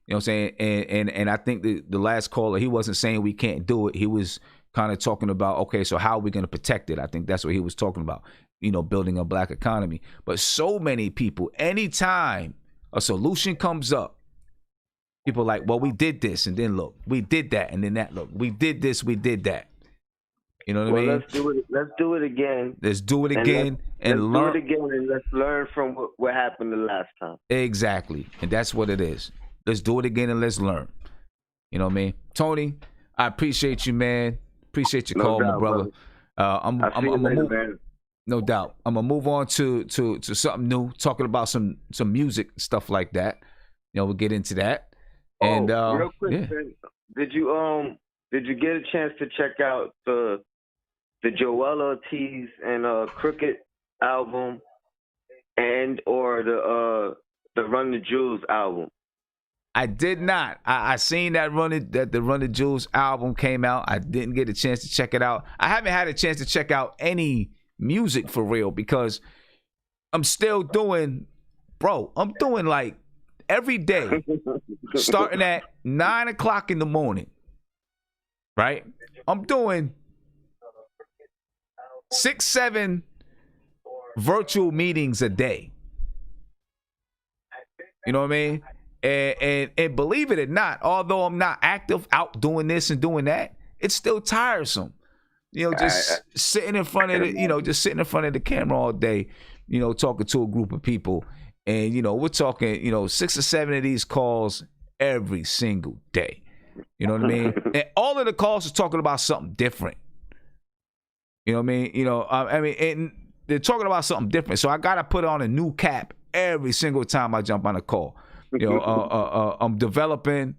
You know what I'm saying? And I think the last caller, he wasn't saying we can't do it. He was kind of talking about, okay, so how are we going to protect it? I think that's what he was talking about, you know, building a black economy. But so many people, anytime a solution comes up, people are like, well, we did this, and then look, we did that, and then that, look, we did this, we did that. You know what I mean? Let's do it. Let's do it again. Let's do it again and learn. Do it again, and let's learn from what happened the last time. Exactly, and that's what it is. Let's do it again and let's learn. You know what I mean? Tony, I appreciate you, man. Appreciate your call, my brother. I'm later, no doubt. I'm gonna move on to something new, talking about some music stuff like that. You know, we'll get into that. And real quick, yeah. man, did you get a chance to check out the Joel Ortiz and Crooked album and or the Run the Jewels album? I did not. I seen that the Run the Jewels album came out. I didn't get a chance to check it out. I haven't had a chance to check out any music for real because I'm still doing, I'm doing like every day, starting at 9 o'clock in the morning, right? I'm doing 6, 7 virtual meetings a day. You know what I mean? And believe it or not, although I'm not active out doing this and doing that, it's still tiresome. You know, just sitting in front of just sitting in front of the camera all day, you know, talking to a group of people. And, you know, we're talking, 6 or 7 of these calls every single day. You know what I mean? And all of the calls are talking about something different. You know what I mean? And they're talking about something different. So I got to put on a new cap every single time I jump on a call. You know, I'm developing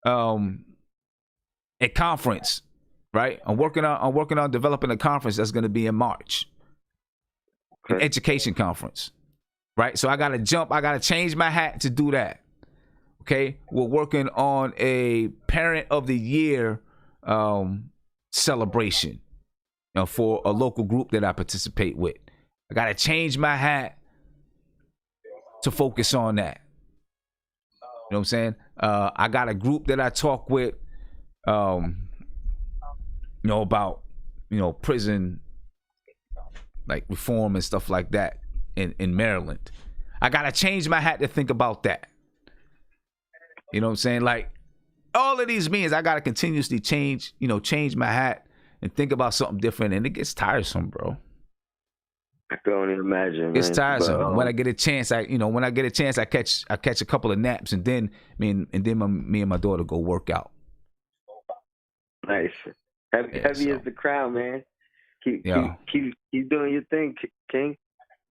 a conference, right? I'm working on developing a conference that's going to be in March, an education conference, right? So I got to change my hat to do that. Okay, we're working on a Parent of the Year celebration, for a local group that I participate with. I got to change my hat to focus on that. You know what I'm saying? I got a group that I talk with, about, prison, like reform and stuff like that in Maryland. I got to change my hat to think about that. You know what I'm saying? Like all of these means, I got to continuously change my hat and think about something different. And it gets tiresome, bro. I can only imagine. It's tiresome. But, when I get a chance, I catch a couple of naps, and then me and my daughter go work out. Nice. Heavy as the crown, man. Keep doing your thing, King.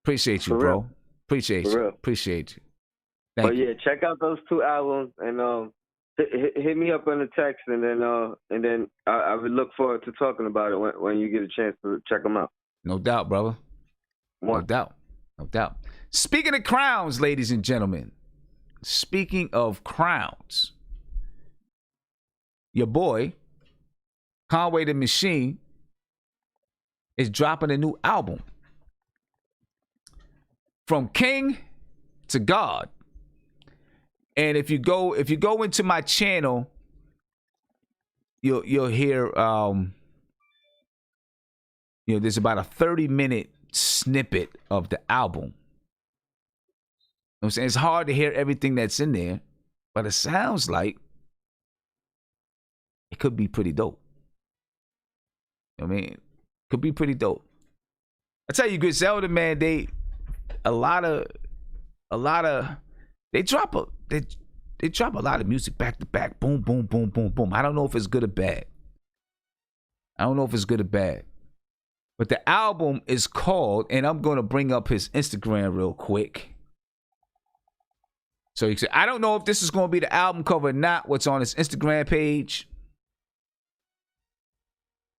Appreciate you, bro. Appreciate you. Thank you. Check out those 2 albums and hit me up on the text, and then I would look forward to talking about it when you get a chance to check them out. No doubt, brother. No doubt. Speaking of crowns, ladies and gentlemen. Speaking of crowns, your boy, Conway the Machine, is dropping a new album. From King to God. And if you go into my channel, you'll hear there's about a 30-minute snippet of the album. You know what I'm saying? It's hard to hear everything that's in there, but it sounds like it could be pretty dope. You know what I mean? Could be pretty dope. I tell you, Griselda, man, they drop a lot of music back to back. Boom, boom, boom, boom, boom. I don't know if it's good or bad. But the album is called, and I'm going to bring up his Instagram real quick. So you can say, I don't know if this is going to be the album cover or not, what's on his Instagram page.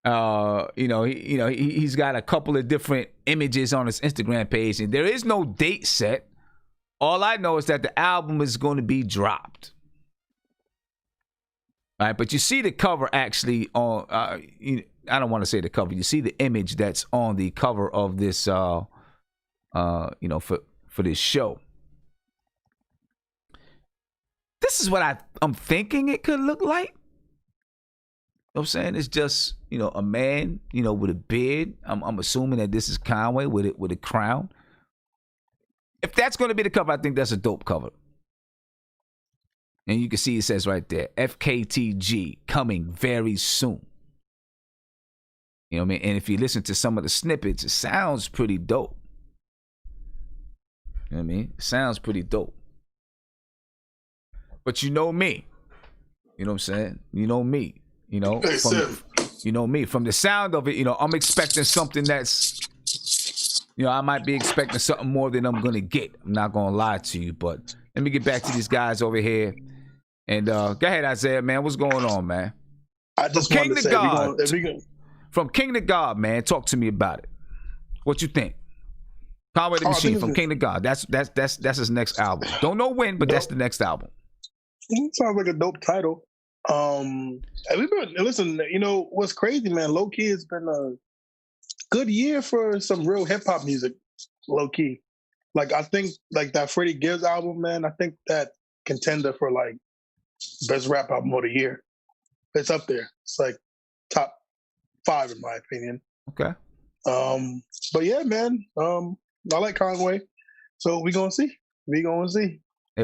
He's got a couple of different images on his Instagram page, and there is no date set. All I know is that the album is going to be dropped. All right, but you see the cover actually on. I don't want to say the cover. You see the image that's on the cover of this. For this show. This is what I'm thinking it could look like. You know what I'm saying? It's just, a man, with a beard. I'm assuming that this is Conway with a crown. If that's going to be the cover, I think that's a dope cover. And you can see it says right there, FKTG coming very soon. You know what I mean? And if you listen to some of the snippets, it sounds pretty dope. You know what I mean? It sounds pretty dope. But you know me. You know what I'm saying? You know me. From the sound of it, I'm expecting something that's, I might be expecting something more than I'm going to get. I'm not going to lie to you, but let me get back to these guys over here. And go ahead, Isaiah, man. What's going on, man? I just wanted to say, from King to God, man, talk to me about it. What you think? Conway the Machine, from King to God. That's his next album. Don't know when, but that's the next album. It sounds like a dope title. Listen, what's crazy, man? Low key, it's been a good year for some real hip hop music. Low key, like I think like that Freddie Gibbs album, man. I think that contender for like best rap album of the year. It's up there. It's like top 5 in my opinion. Okay. But yeah, man. I like Conway, so we gonna see. Yeah,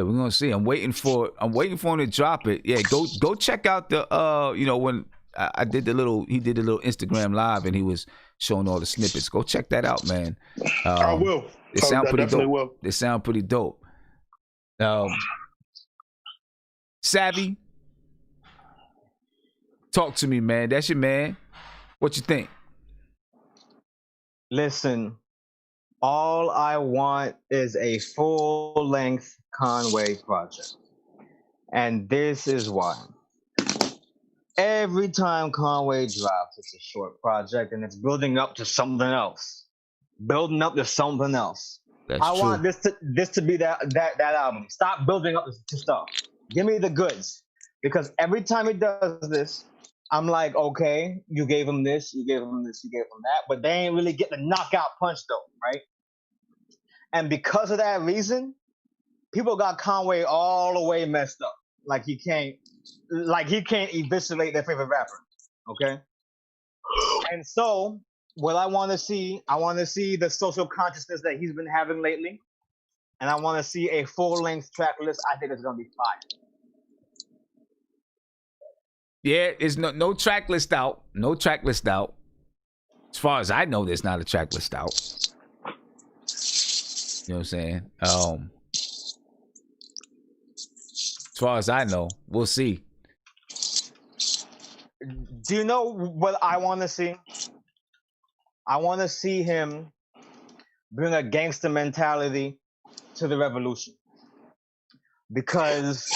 we're gonna see. I'm waiting for him to drop it. Yeah, go check out the when I did he did a little Instagram live and he was showing all the snippets. Go check that out, man. I will. They sound pretty dope. They sound pretty dope. Savvy, talk to me, man. That's your man. What you think? Listen, all I want is a full-length Conway project. And this is why. Every time Conway drops, it's a short project and it's building up to something else. I want this to be that album. Stop building up to stuff. Give me the goods. Because every time he does this, I'm like, okay, you gave him this, you gave him this, you gave him that, but they ain't really getting the knockout punch though, right? And because of that reason, people got Conway all the way messed up. Like he can't eviscerate their favorite rapper, okay? And so, what I want to see the social consciousness that he's been having lately, and I want to see a full-length track list. I think it's gonna be fire. Yeah, there's no track list out. No track list out. As far as I know, there's not a track list out. You know what I'm saying? As far as I know, we'll see. Do you know what I want to see? I want to see him bring a gangster mentality to the revolution. Because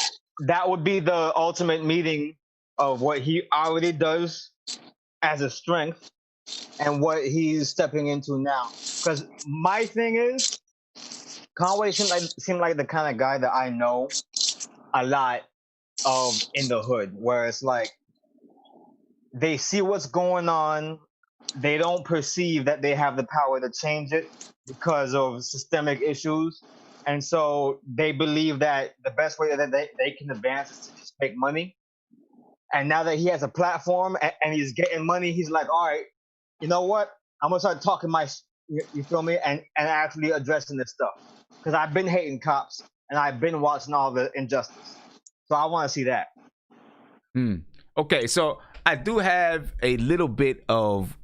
that would be the ultimate meeting of what he already does as a strength and what he's stepping into now. Because my thing is, Conway seemed like the kind of guy that I know a lot of in the hood, where it's like they see what's going on, they don't perceive that they have the power to change it because of systemic issues, and so they believe that the best way that they can advance is to just make money. And now that he has a platform and he's getting money, he's like, all right, you know what? I'm gonna start talking you feel me? And actually addressing this stuff. Because I've been hating cops and I've been watching all the injustice. So I want to see that. Okay, so I do have a little bit of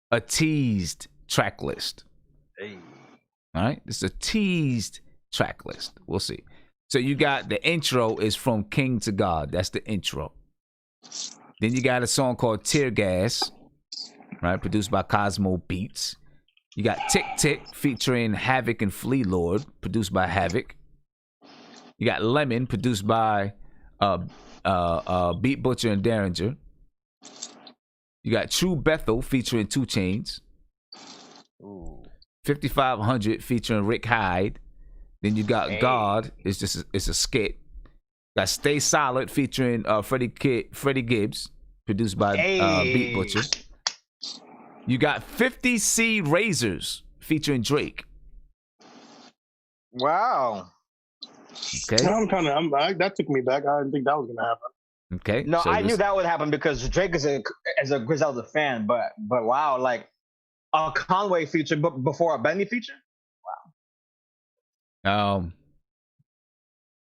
a teased track list. Hey. All right, this is a teased track list. We'll see. So you got the intro is from King to God. That's the intro. Then you got a song called Tear Gas, right? Produced by Cosmo Beats. You got Tick Tick featuring Havoc and Flea Lord, produced by Havoc. You got Lemon, produced by Beat Butcher and Derringer. You got True Bethel featuring 2 Chainz. 5500 featuring Rick Hyde. Then you got God. It's a skit. Got Stay Solid featuring Freddie Gibbs, produced by Beat Butcher. You got 50 Seed Razors featuring Drake. Wow. Okay. That took me back. I didn't think that was gonna happen. Okay. No, I knew that would happen because Drake is a Griselda fan, but wow, like a Conway feature before a Benny feature. Wow.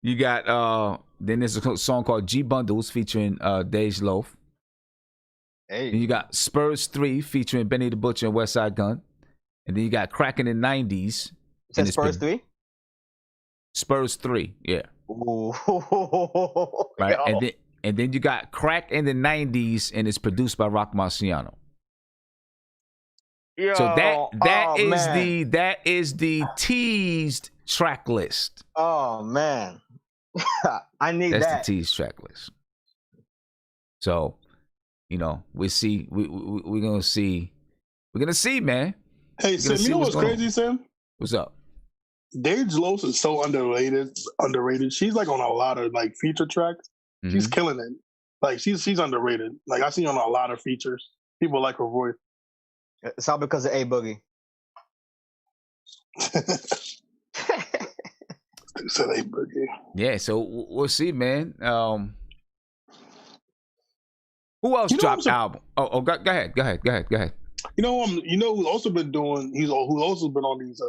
You got then there's a song called G Bundles featuring Dej Loaf. Hey. And you got Spurs 3 featuring Benny the Butcher and Westside Gunn. And then you got Crackin' in the 90s. Is that Spurs 3? Spurs 3, yeah. Ooh. Right. Yo. And then you got Crack in the 90s, and it's produced by Rock Marciano. Yo, So that is the teased track list. Oh man. I need That's that. the teased track list. So, you know, we're gonna see, man. Hey, Sim, you know what's crazy, Sim? What's up? Dej Loaf is so underrated. She's like on a lot of like feature tracks. Mm-hmm. She's killing it. Like she's underrated. Like I see her on a lot of features. People like her voice. It's all because of A Boogie. Said A Boogie. Yeah, so we'll see, man. Who else dropped album? Oh, go ahead. You know who's also been doing? Who's also been on these?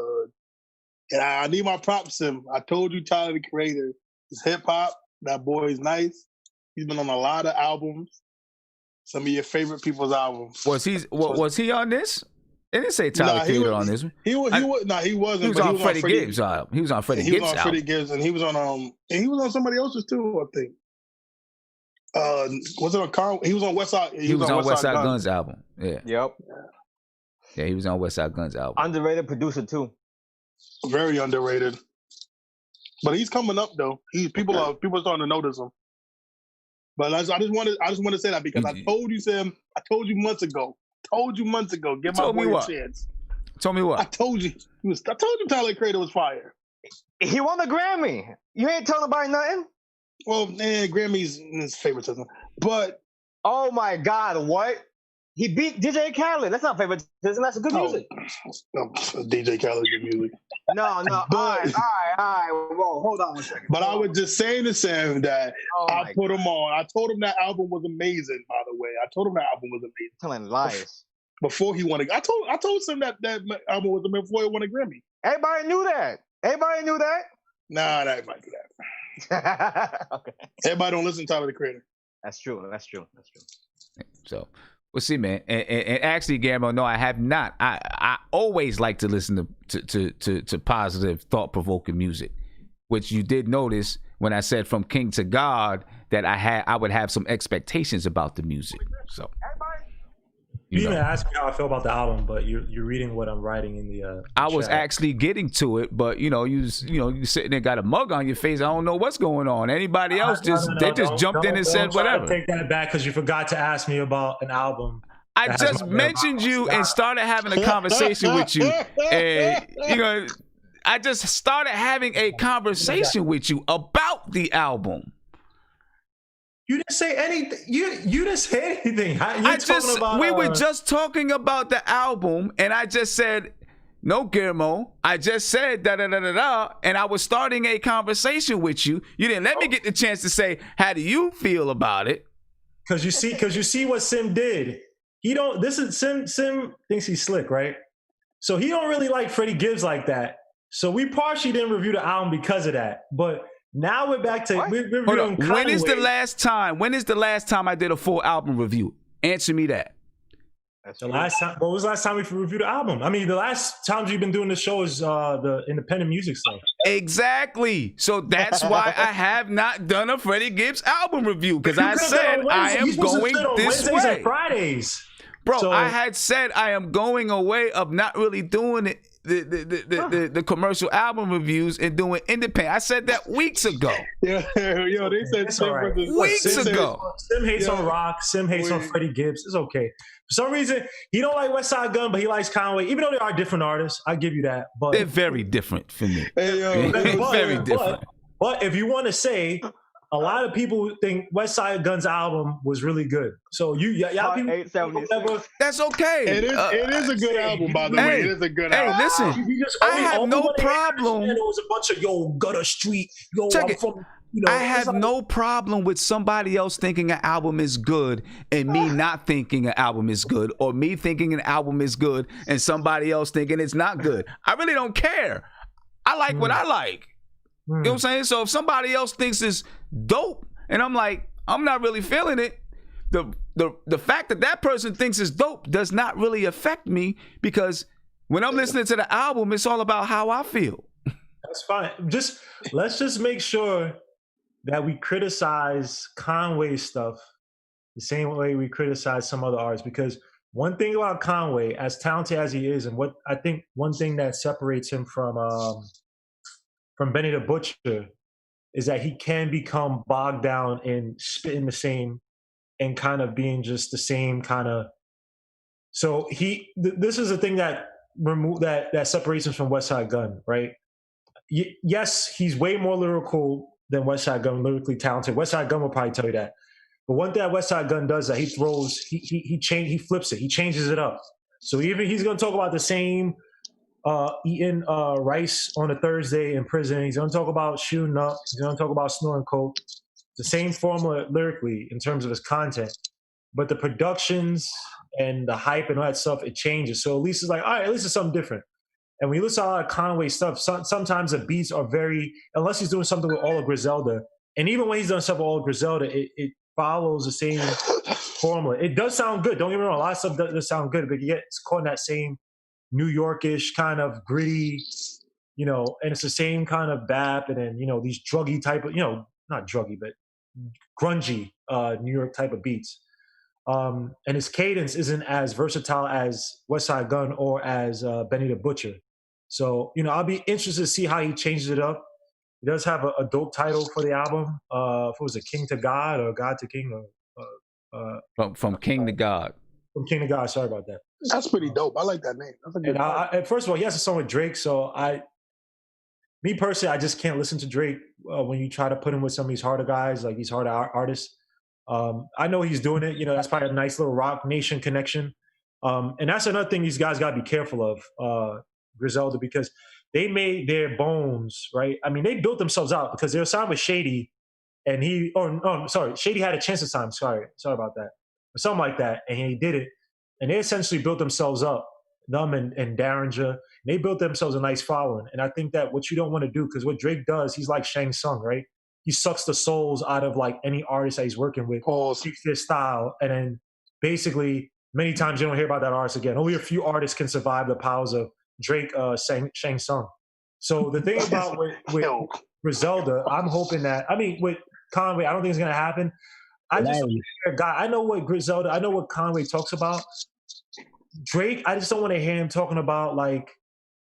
And I need my props, Sim. I told you, Tyler the Creator is hip hop. That boy is nice. He's been on a lot of albums. Some of your favorite people's albums. Was he on this? It didn't say Tyler the Creator on this one. He wasn't. He was on Freddie Gibbs. He was on Freddie Gibbs. Freddie Gibbs, and he was on somebody else's too, I think. Was it on Conway? He was on Westside. He was on Westside Gunn's album. Yeah. Yep. Yeah, he was on Westside Gunn's album. Underrated producer too. Very underrated. But he's coming up though. People are starting to notice him. But I just want to say that because I told you, Sam. I told you months ago. Give my boy a chance. Told me what? I told you. Tyler the Creator was fire. He won a Grammy. You ain't telling nobody nothing. Well, Grammy's his favoritism. But oh my God, what? He beat DJ Khaled. That's not favoritism. That's good music. No, DJ Khaled good music. No. All right. Whoa, hold on one second. But I was just saying to Sam that I put him on. I told him that album was amazing. By the way, I told him that album was amazing. Telling lies. Before he won I told Sam that album was amazing before he won a Grammy. Everybody knew that. Nah, everybody knew that. Okay. Everybody don't listen to Tyler the Creator. That's true. So we'll see, man. And actually, Guillermo, no, I have not. I always like to listen to positive, thought-provoking music, which you did notice when I said from King to God that I would have some expectations about the music. So you even asked me how I feel about the album, but you're reading what I'm writing in the. I was actually getting to it, but you sitting there got a mug on your face. I don't know what's going on. Anybody else just jumped in and said whatever. Take that back because you forgot to ask me about an album. I just mentioned you and started having a conversation with you, and I just started having a conversation with you about the album. You didn't say anything. You didn't say anything. We were just talking about the album, and I just said, no, Guillermo. I just said da-da-da-da-da, and I was starting a conversation with you. You didn't let me get the chance to say, how do you feel about it? Because you see what Sim did. Sim thinks he's slick, right? So he don't really like Freddie Gibbs like that. So we partially didn't review the album because of that. But now we're back to we're reviewing Conway. When is the last time I did a full album review? Answer me that. That's the last time. What was the last time we reviewed the album? I mean, the last times we've been doing the show is the independent music stuff. Exactly. So that's why I have not done a Freddie Gibbs album review, because I said I am going this Wednesdays way. and Fridays. Bro, so, I had said I am going away of not really doing it. The commercial album reviews and doing independent. I said that weeks ago. They said weeks ago. Sim hates on Rock. Sim hates on Freddie Gibbs. It's okay. For some reason, he don't like Westside Gunn, but he likes Conway. Even though they are different artists, I give you that. But they're very different for me. Very different. But if you want to say a lot of people think West Side Gun's album was really good. So y'all Part people 876. That's okay. It is a good album, by the way. It is a good album. Listen, you just I have no wanna hear problem. It was a bunch of gutter street. Check I'm it. from. I have no problem with somebody else thinking an album is good and me not thinking an album is good, or me thinking an album is good and somebody else thinking it's not good. I really don't care. I like what I like. You know what I'm saying? So if somebody else thinks it's dope and I'm like, I'm not really feeling it, the fact that that person thinks it's dope does not really affect me, because when I'm listening to the album, it's all about how I feel. That's fine. Let's just make sure that we criticize Conway stuff the same way we criticize some other artists. Because one thing about Conway, as talented as he is, and what I think one thing that separates him from Benny the Butcher is that he can become bogged down in spitting the same and kind of being just the same kind of. So this is a thing that that separates him from West Side Gun, right? Yes, he's way more lyrical than West Side Gun, lyrically talented. West Side Gun will probably tell you that. But one thing that West Side Gun does, that he flips it, he changes it up. So even he's gonna talk about the same eating rice on a Thursday in prison. He's gonna talk about shooting up. He's gonna talk about snorting coke. The same formula lyrically in terms of his content, but the productions and the hype and all that stuff, it changes. So at least it's like, all right, at least it's something different. And when you listen to a lot of Conway stuff, sometimes the beats are very, unless he's doing something with all of Griselda, and even when he's done stuff with all of Griselda, it follows the same formula. It does sound good. Don't get me wrong, a lot of stuff does sound good, but you get it's caught in that same New Yorkish kind of gritty, and it's the same kind of bap, and then these druggy type of, not druggy, but grungy New York type of beats. And his cadence isn't as versatile as West Side Gun or as Benny the Butcher. So, I'll be interested to see how he changes it up. He does have a dope title for the album. What was it, King to God or God to King? From King to God. From King to God, sorry about that. That's pretty dope. I like that name. That's a good and first of all, he has a song with Drake, so me personally, I just can't listen to Drake when you try to put him with some of these harder guys, like these harder artists. I know he's doing it. That's probably a nice little Rock Nation connection. And that's another thing these guys got to be careful of, Griselda, because they made their bones, right? I mean, they built themselves out because they were signed with Shady, and Shady had a chance to sign. Sorry about that. Or something like that, and he did it. And they essentially built themselves up, them and Derringer. They built themselves a nice following. And I think that what you don't want to do, because what Drake does, he's like Shang Tsung, right? He sucks the souls out of like any artist that he's working with, takes their style, and then basically many times you don't hear about that artist again. Only a few artists can survive the powers of Drake, Shang Tsung. So the thing about with Griselda, I'm hoping that, with Conway, I don't think it's gonna happen. I know what Griselda, I know what Conway talks about. Drake, I just don't want to hear him talking about like,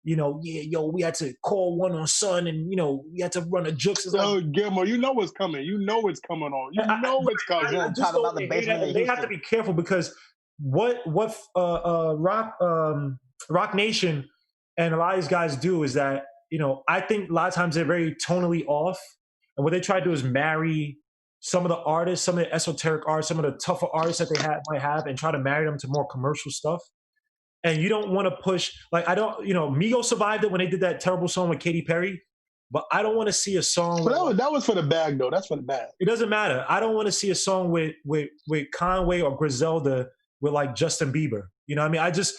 we had to call one on Sun, and we had to run a jukes. Gilmore, you know what's coming. You know it's coming on. You know it's coming. They have to be careful, because what Rock Nation and a lot of these guys do is that I think a lot of times they're very tonally off, and what they try to do is marry some of the artists, some of the esoteric artists, some of the tougher artists that they might have, and try to marry them to more commercial stuff. And you don't want to push, Migos survived it when they did that terrible song with Katy Perry, but I don't want to see a song. That was for the bag, though. That's for the bag. It doesn't matter. I don't want to see a song with Conway or Griselda with like Justin Bieber. I just,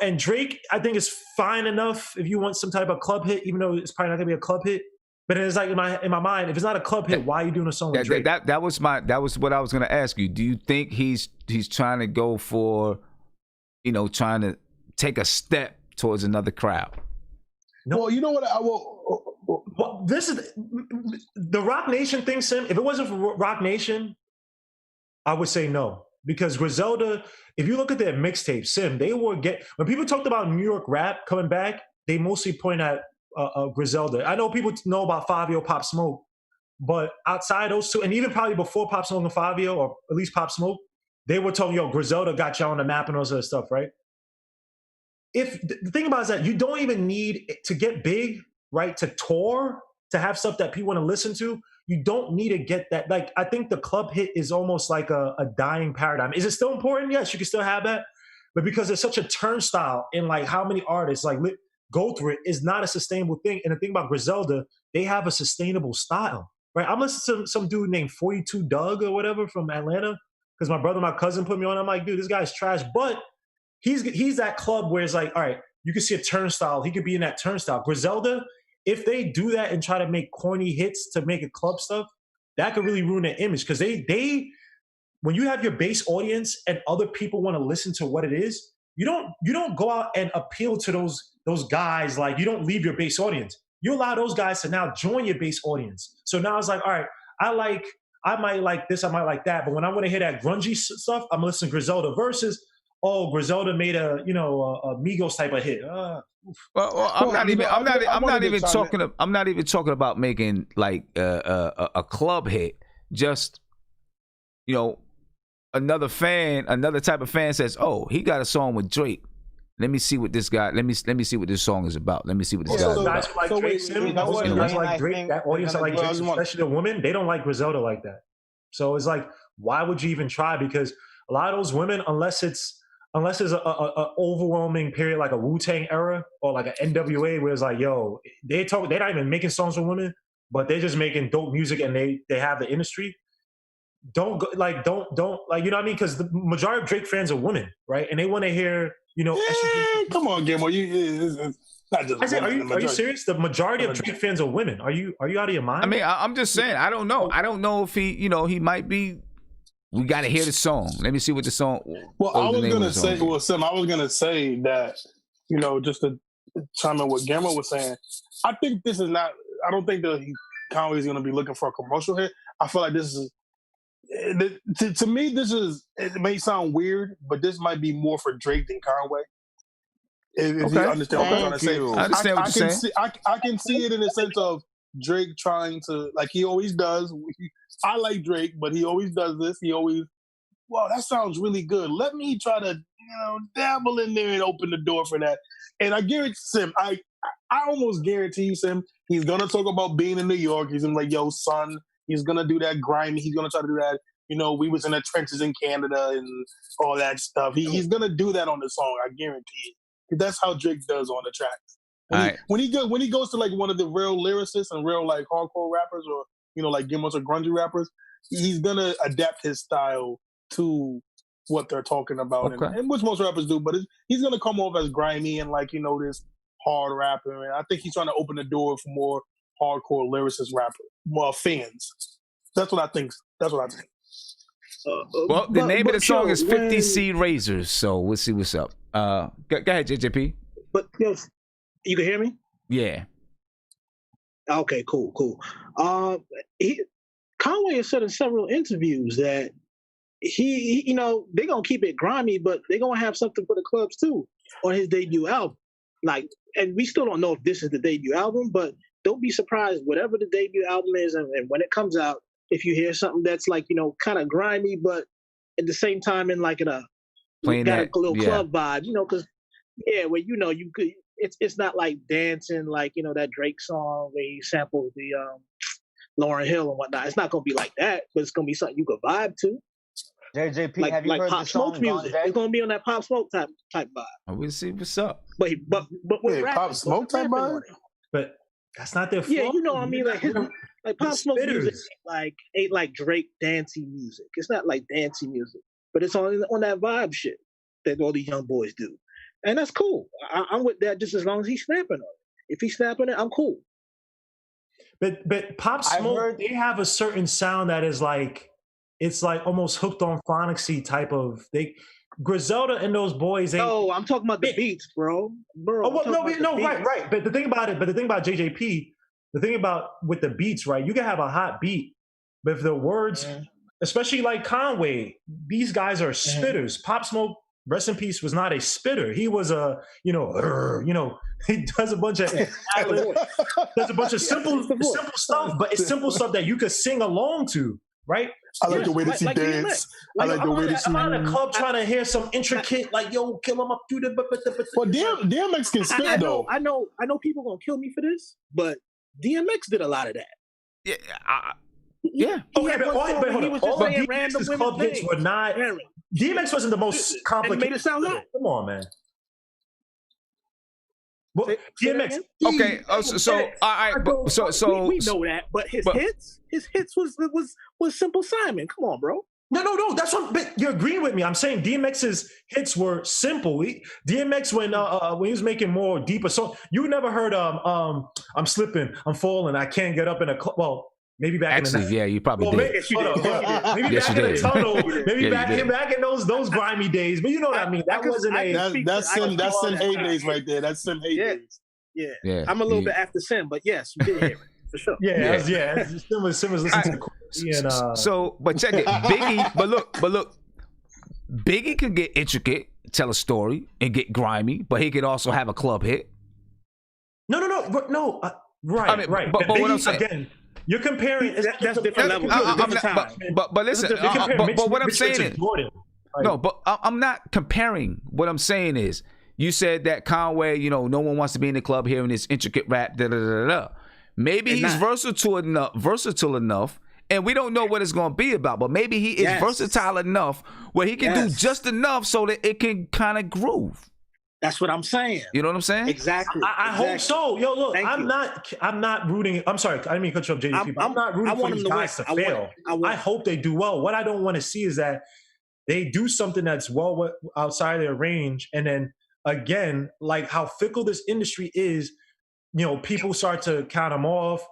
and Drake, I think is fine enough if you want some type of club hit, even though it's probably not gonna be a club hit. But it's like in my mind, if it's not a club hit, why are you doing a song with Drake? That was what I was gonna ask you. Do you think he's trying to go for, trying to take a step towards another crowd? No. Well, you know what? I will. Well, this is the Rock Nation thing, Sim. If it wasn't for Rock Nation, I would say no. Because Griselda, if you look at their mixtape, Sim, when people talked about New York rap coming back, they mostly point at Griselda. I know people know about Fabio, Pop Smoke, but outside those two, and even probably before Pop Smoke and Fabio, or at least Pop Smoke, they were talking, Griselda got you on the map and all that stuff, right? If the thing about it is that you don't even need to get big, right, to tour to have stuff that people want to listen to, you don't need to get that. Like, I think the club hit is almost like a dying paradigm. Is it still important? Yes, you can still have that. But because there's such a turnstile in like how many artists like go through it is not a sustainable thing. And the thing about Griselda, they have a sustainable style, right? I'm listening to some dude named 42 Doug or whatever from Atlanta because my brother, my cousin put me on. I'm like, dude, this guy's trash. But he's that club where it's like, all right, you can see a turnstile. He could be in that turnstile. Griselda, if they do that and try to make corny hits to make it club stuff, that could really ruin their image because they when you have your base audience and other people want to listen to what it is, you don't go out and appeal to those guys. Like, you don't leave your base audience. You allow those guys to now join your base audience. So now it's like, all right, I might like this, I might like that, but when I want to hear that grungy stuff, I'm listening to Griselda versus, oh, Griselda made a Migos type of hit. I'm not even talking about making like a club hit. Just, you know, another type of fan says, "Oh, he got a song with Drake. Let me see what this guy. Let me see what this song is about. Let me see what this guy is about." Guys who like Drake, that audience that like Drake, especially the women, they don't like Griselda like that. So it's like, why would you even try? Because a lot of those women, unless it's a overwhelming period like a Wu-Tang era or like an NWA where it's like, yo, they're not even making songs for women, but they're just making dope music and they have the industry. Don't you know what I mean? Because the majority of Drake fans are women, right? And they want to hear, you know, come on, Gilmore, it's not just. Are you serious? The majority of Drake fans are women. Are you out of your mind? I mean, I'm just saying. I don't know. I don't know if he might be. We got to hear the song. Let me see what the song. Well, I was gonna say, Sim, I was gonna say that, you know, just to chime in what Gamma was saying. I think this is not. I don't think that Conway is gonna be looking for a commercial hit. I feel like this is. To me, this is. It may sound weird, but this might be more for Drake than Conway. If you understand what I'm trying to say, I understand what you're saying. I can see it in the sense of Drake trying to, like he always does. I like Drake, but he always does this. He always, wow, that sounds really good. Let me try to, dabble in there and open the door for that. And I guarantee Sim, I almost guarantee you, Sim, he's gonna talk about being in New York. He's gonna be like, yo, son. He's gonna do that grimy. He's gonna try to do that. You know, we was in the trenches in Canada and all that stuff. He's gonna do that on the song. I guarantee it. That's how Drake does on the tracks. When he goes to like one of the real lyricists and real like hardcore rappers or like Gimmos or grungy rappers, he's gonna adapt his style to what they're talking about, and which most rappers do. But he's gonna come off as grimy and like this hard rapper. And I think he's trying to open the door for more hardcore lyricist rapper, more fans. That's what I think. Well, the name of the song is 50 Seed Razors, so we'll see what's up. Go ahead, JJP. But you can hear me? Yeah. Okay, cool. Conway has said in several interviews that he they're gonna keep it grimy, but they're gonna have something for the clubs too on his debut album. Like, and we still don't know if this is the debut album, but don't be surprised whatever the debut album is, and when it comes out, if you hear something that's like kind of grimy, but at the same time in like a little club vibe, because where you could. It's not like dancing like that Drake song where he sampled the Lauryn Hill and whatnot. It's not gonna be like that, but it's gonna be something you could vibe to. JJP, have you heard Pop the song Smoke music? It's gonna be on that Pop Smoke type vibe. We'll see what's up. But with Pop Smoke type vibe. But that's not their fault. Yeah, you know what I mean. Like Pop Smoke music ain't like Drake dancey music. It's not like dancey music, but it's on that vibe shit that all these young boys do. And that's cool. I'm with that just as long as he's snapping on it. If he's snapping it, I'm cool. But Pop Smoke, they have a certain sound that is like, it's like almost hooked on phonicsy type of. Griselda and those boys. No, I'm talking about the beats, bro. Right. But the thing about JJP, the thing about with the beats, right? You can have a hot beat, but if the words, especially like Conway, these guys are spitters. Pop Smoke, rest in peace, was not a spitter. He was he does a bunch of simple stuff, but it's simple stuff that you could sing along to, right? I like the way that she dance. I like the way that she. I'm in a club trying to hear some intricate, like, yo, kill him up through the. Well, DMX can spit though. I know people gonna kill me for this, but DMX did a lot of that. Yeah, Yeah. Okay, but he was just saying random DMX's club hits were not. DMX wasn't the most complicated. And made it sound hot. Come on, man. Well, DMX. Okay, so all right, so we know that, but his hits was Simple Simon. Come on, bro. No. That's what. But you're agreeing with me. I'm saying DMX's hits were simple. DMX when he was making more deeper songs, you never heard I'm slipping, I'm falling, I can't get up in a club. Well, maybe back in the yeah, you probably did. Maybe yes, back in the tunnel. Maybe back in those grimy days. But you know what I mean. That wasn't that's Sin heydays right there. That's Sin heydays. Yeah. I'm a little bit after Sin, but yes, you did hear it. For sure. Yeah. Sin was listening to Courtney and So, but check it, Biggie. But look, Biggie could get intricate, tell a story, and get grimy, but he could also have a club hit. No. Right, I mean, right. But Biggie, what I'm saying, again, you're comparing. That's different levels. But listen. But what I'm saying is, no. But I'm not comparing. What I'm saying is, you said that Conway, no one wants to be in the club hearing this intricate rap. Maybe he's versatile enough, and we don't know what it's going to be about. But maybe he is versatile enough where he can do just enough so that it can kind of groove. That's what I'm saying. You know what I'm saying? Exactly. I hope so. Yo, look, I'm not rooting. I'm sorry, I didn't mean to cut you up, JDP. I'm not rooting for these guys to fail. I hope they do well. What I don't want to see is that they do something that's well outside their range, and then again, like how fickle this industry is. People start to count them off.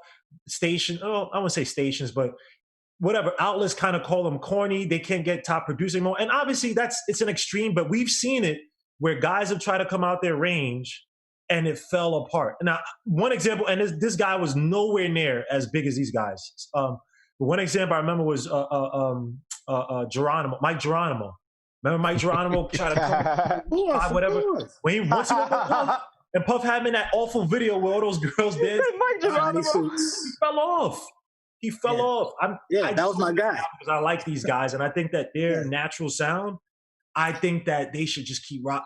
I won't say stations, but whatever outlets kind of call them corny. They can't get top producing more, and obviously it's an extreme. But we've seen it where guys have tried to come out their range, and it fell apart. Now, one example, and this guy was nowhere near as big as these guys. One example I remember was Mike Geronimo. Remember Mike Geronimo tried to come whatever when he once he went to Puff, and Puff had him in that awful video where all those girls danced. Mike Geronimo. He fell off. That was my guy. Because I like these guys, and I think that their natural sound. I think that they should just keep rock.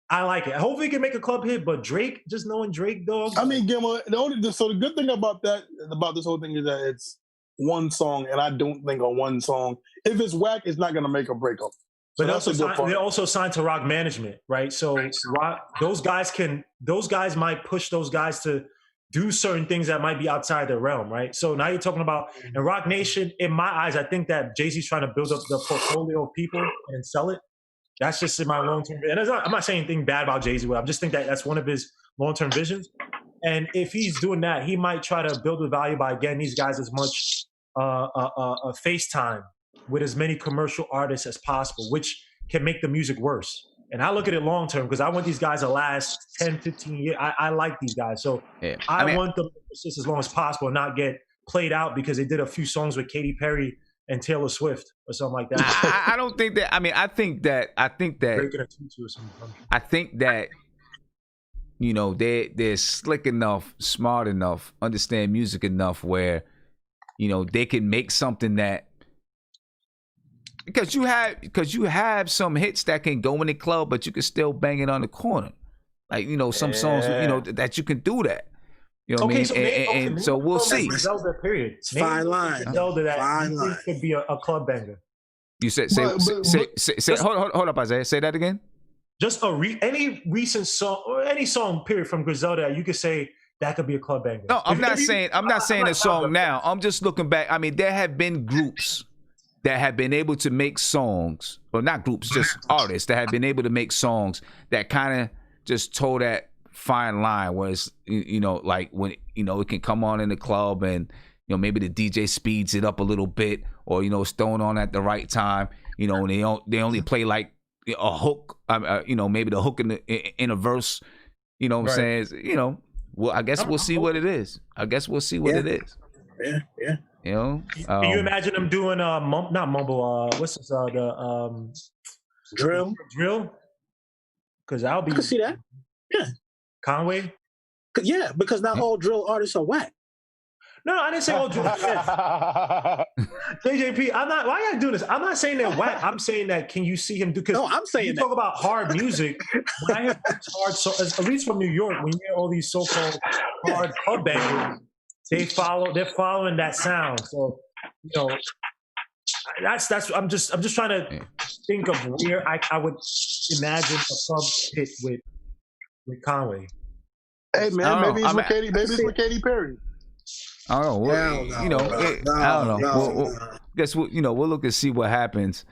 I like it. Hopefully, he can make a club hit. But Drake, just knowing Drake, dog. I mean, the good thing about this whole thing is that it's one song, and I don't think on one song, if it's whack, it's not going to make or break up. So but they're also signed to Rock Management, right? So those guys might push those guys to do certain things that might be outside their realm, right? So now you're talking about in Rock Nation. In my eyes, I think that Jay-Z's trying to build up the portfolio of people and sell it. That's just in my long-term. And I'm not saying anything bad about Jay-Z. I just think that that's one of his long-term visions. And if he's doing that, he might try to build the value by getting these guys as much FaceTime with as many commercial artists as possible, which can make the music worse. And I look at it long-term because I want these guys to last 10, 15 years. I like these guys. So I want them to persist as long as possible and not get played out because they did a few songs with Katy Perry and Taylor Swift or something like that. I don't think that. I mean, I think that they're slick enough, smart enough, understand music enough where they can make something that because you have some hits that can go in the club, but you can still bang it on the corner, like some songs that you can do that. You know what I mean? So we'll see. Zelda, period. Fine line. Zelda that could be a club banger. You say hold up, Isaiah. Say that again. Just any recent song or any song period from Griselda, you could say that could be a club banger. No, I'm not saying a song now. I'm just looking back. I mean, there have been groups that have been able to make songs, or not groups, just artists that have been able to make songs that kind of just toe that fine line where it's like when it can come on in the club and maybe the DJ speeds it up a little bit, or it's thrown on at the right time, and they only play like a hook, maybe the hook in a verse, what I'm saying, well, I guess we'll see what it is. It is. Yeah. Can you imagine them doing not mumble? What's this? The drill? Because I can see that. Yeah. Conway? Yeah, because not all drill artists are whack. No, I didn't say all drill. JJP, I'm not. Why are you doing this? I'm not saying they're whack. I'm saying that. Can you see him do? No, I'm saying you talk about hard music. When I hear hard, at least from New York, when you hear all these so-called hard club bangers, they're following that sound. So, you know, that's I'm just trying to think of where I would imagine a club hit with Conway. Hey man, maybe it's with Katy Perry. I don't know. I don't know. Guess we'll look and see what happens.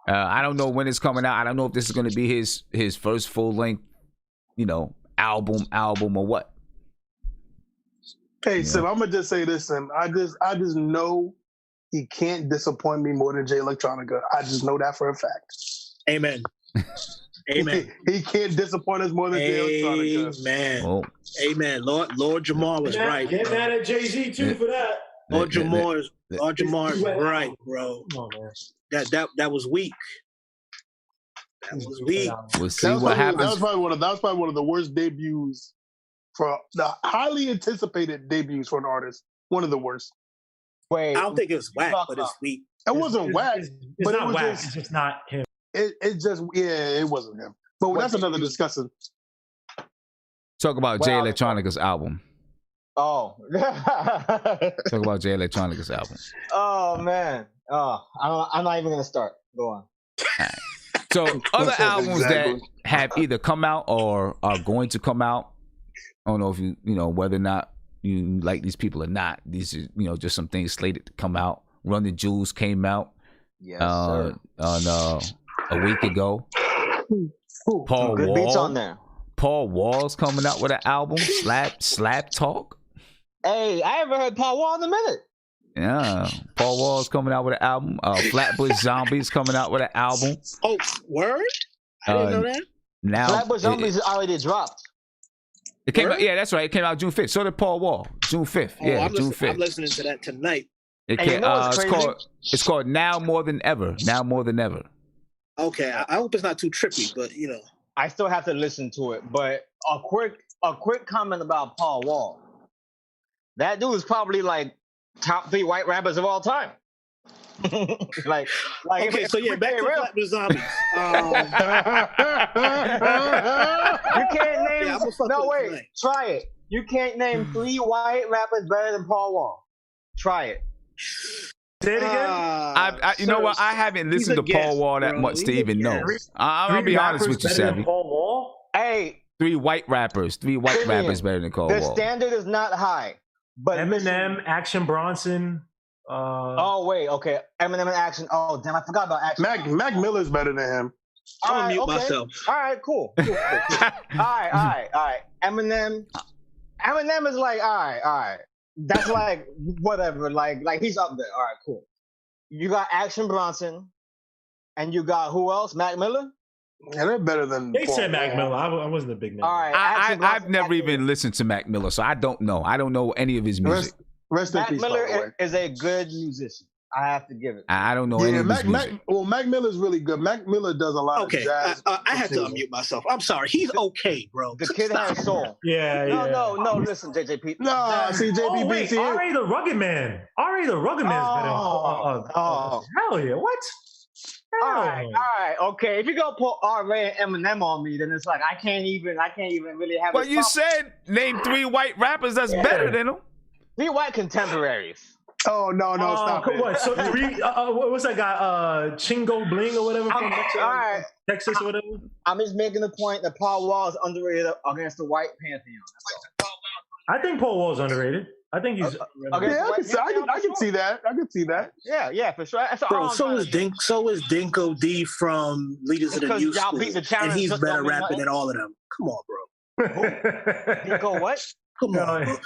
I don't know when it's coming out. I don't know if this is going to be his first full length, album or what. Hey, Sim, I'm gonna just say this, Sim. I just know he can't disappoint me more than Jay Electronica. I just know that for a fact. Amen. Amen. He can't disappoint us more than Jay Electronica. Amen. Well, Amen. Lord Jamar was right. Get mad at Jay-Z too for that. Lord Jamar is right, bro. Come on, man. That was weak. That was weak. We'll see what happens. That was probably one of the worst debuts for the highly anticipated debuts for an artist. One of the worst. Wait, I don't think it was whack, but it's weak. It wasn't whack. It's but not it was whack. just, It's just not him. it wasn't him. But that's another discussion. Talk about Jay Electronica's album. Oh. Talk about Jay Electronica's album. Oh man. Oh, I'm not even gonna start. Go on. Right. So other albums that have either come out or are going to come out. I don't know if you whether or not you like these people or not. These are just some things slated to come out. Run the Jewels came out. Yes, sir. On a week ago. Paul Good Wall. beats on there. Paul Wall's coming out with an album. Slap Talk. Hey, I haven't heard Paul Wall in a minute. Yeah, Paul Wall's coming out with an album. Flatbush Zombies coming out with an album. Oh, word? I didn't know that. Now Flatbush Zombies already dropped. It came out, yeah, that's right. It came out June 5th. So did Paul Wall. June 5th. Yeah, June 5th. I'm listening to that tonight. It came, it's called Now More Than Ever. Now More Than Ever. Okay, I hope it's not too trippy, but I still have to listen to it. But a quick comment about Paul Wall. That dude is probably like top 3 white rappers of all time. like okay, so yeah, back to Flatbush Zombies. You can't name. No, wait. Tonight. Try it. You can't name 3 white rappers better than Paul Wall. Try it. Say it again. You know what? I haven't listened to Paul Wall that much to even know. I'll be honest with you, Savvy. Paul Wall? Hey. 3 white rappers better than Paul Wall. The standard is not high. But Eminem, Action Bronson. Oh wait, okay. Eminem and Action. Oh damn, I forgot about Action. Mac Miller's better than him. I'll mute myself. All right, cool. All right. Eminem is like, all right. That's like whatever. Like he's up there. All right, cool. You got Action Bronson, and you got who else? Mac Miller. Yeah, they're better than. They said Mac Miller. I wasn't a big name. All right, I've never even listened to Mac Miller, so I don't know. I don't know any of his music. Rest in peace, Miller is a good musician. I have to give it. I don't know any of his music. Mac Miller's really good. Mac Miller does a lot of jazz. I had to unmute myself. I'm sorry. He's okay, bro. The kid has soul. Yeah. No. Listen, JJP. No, see JPP. Wait, R.A. the Rugged Man. R.A. the Rugged Man is better. Hell yeah! What? All right, okay. If you go put R.A. and Eminem on me, then it's like I can't even really have. Well, you said name 3 white rappers that's better than him. 3 white contemporaries. Oh no, stop it. What? So 3? What's that guy? Chingo Bling or whatever from Texas or whatever. I'm just making the point that Paul Wall is underrated against the white pantheon. I think Paul Wall is underrated. I think he's. I can see that. I can see that. Yeah, for sure. Bro, so is Dinko D from Leaders of the New School, and he's better rapping than all of them. Come on, bro. Dinko what? Come on. Bro.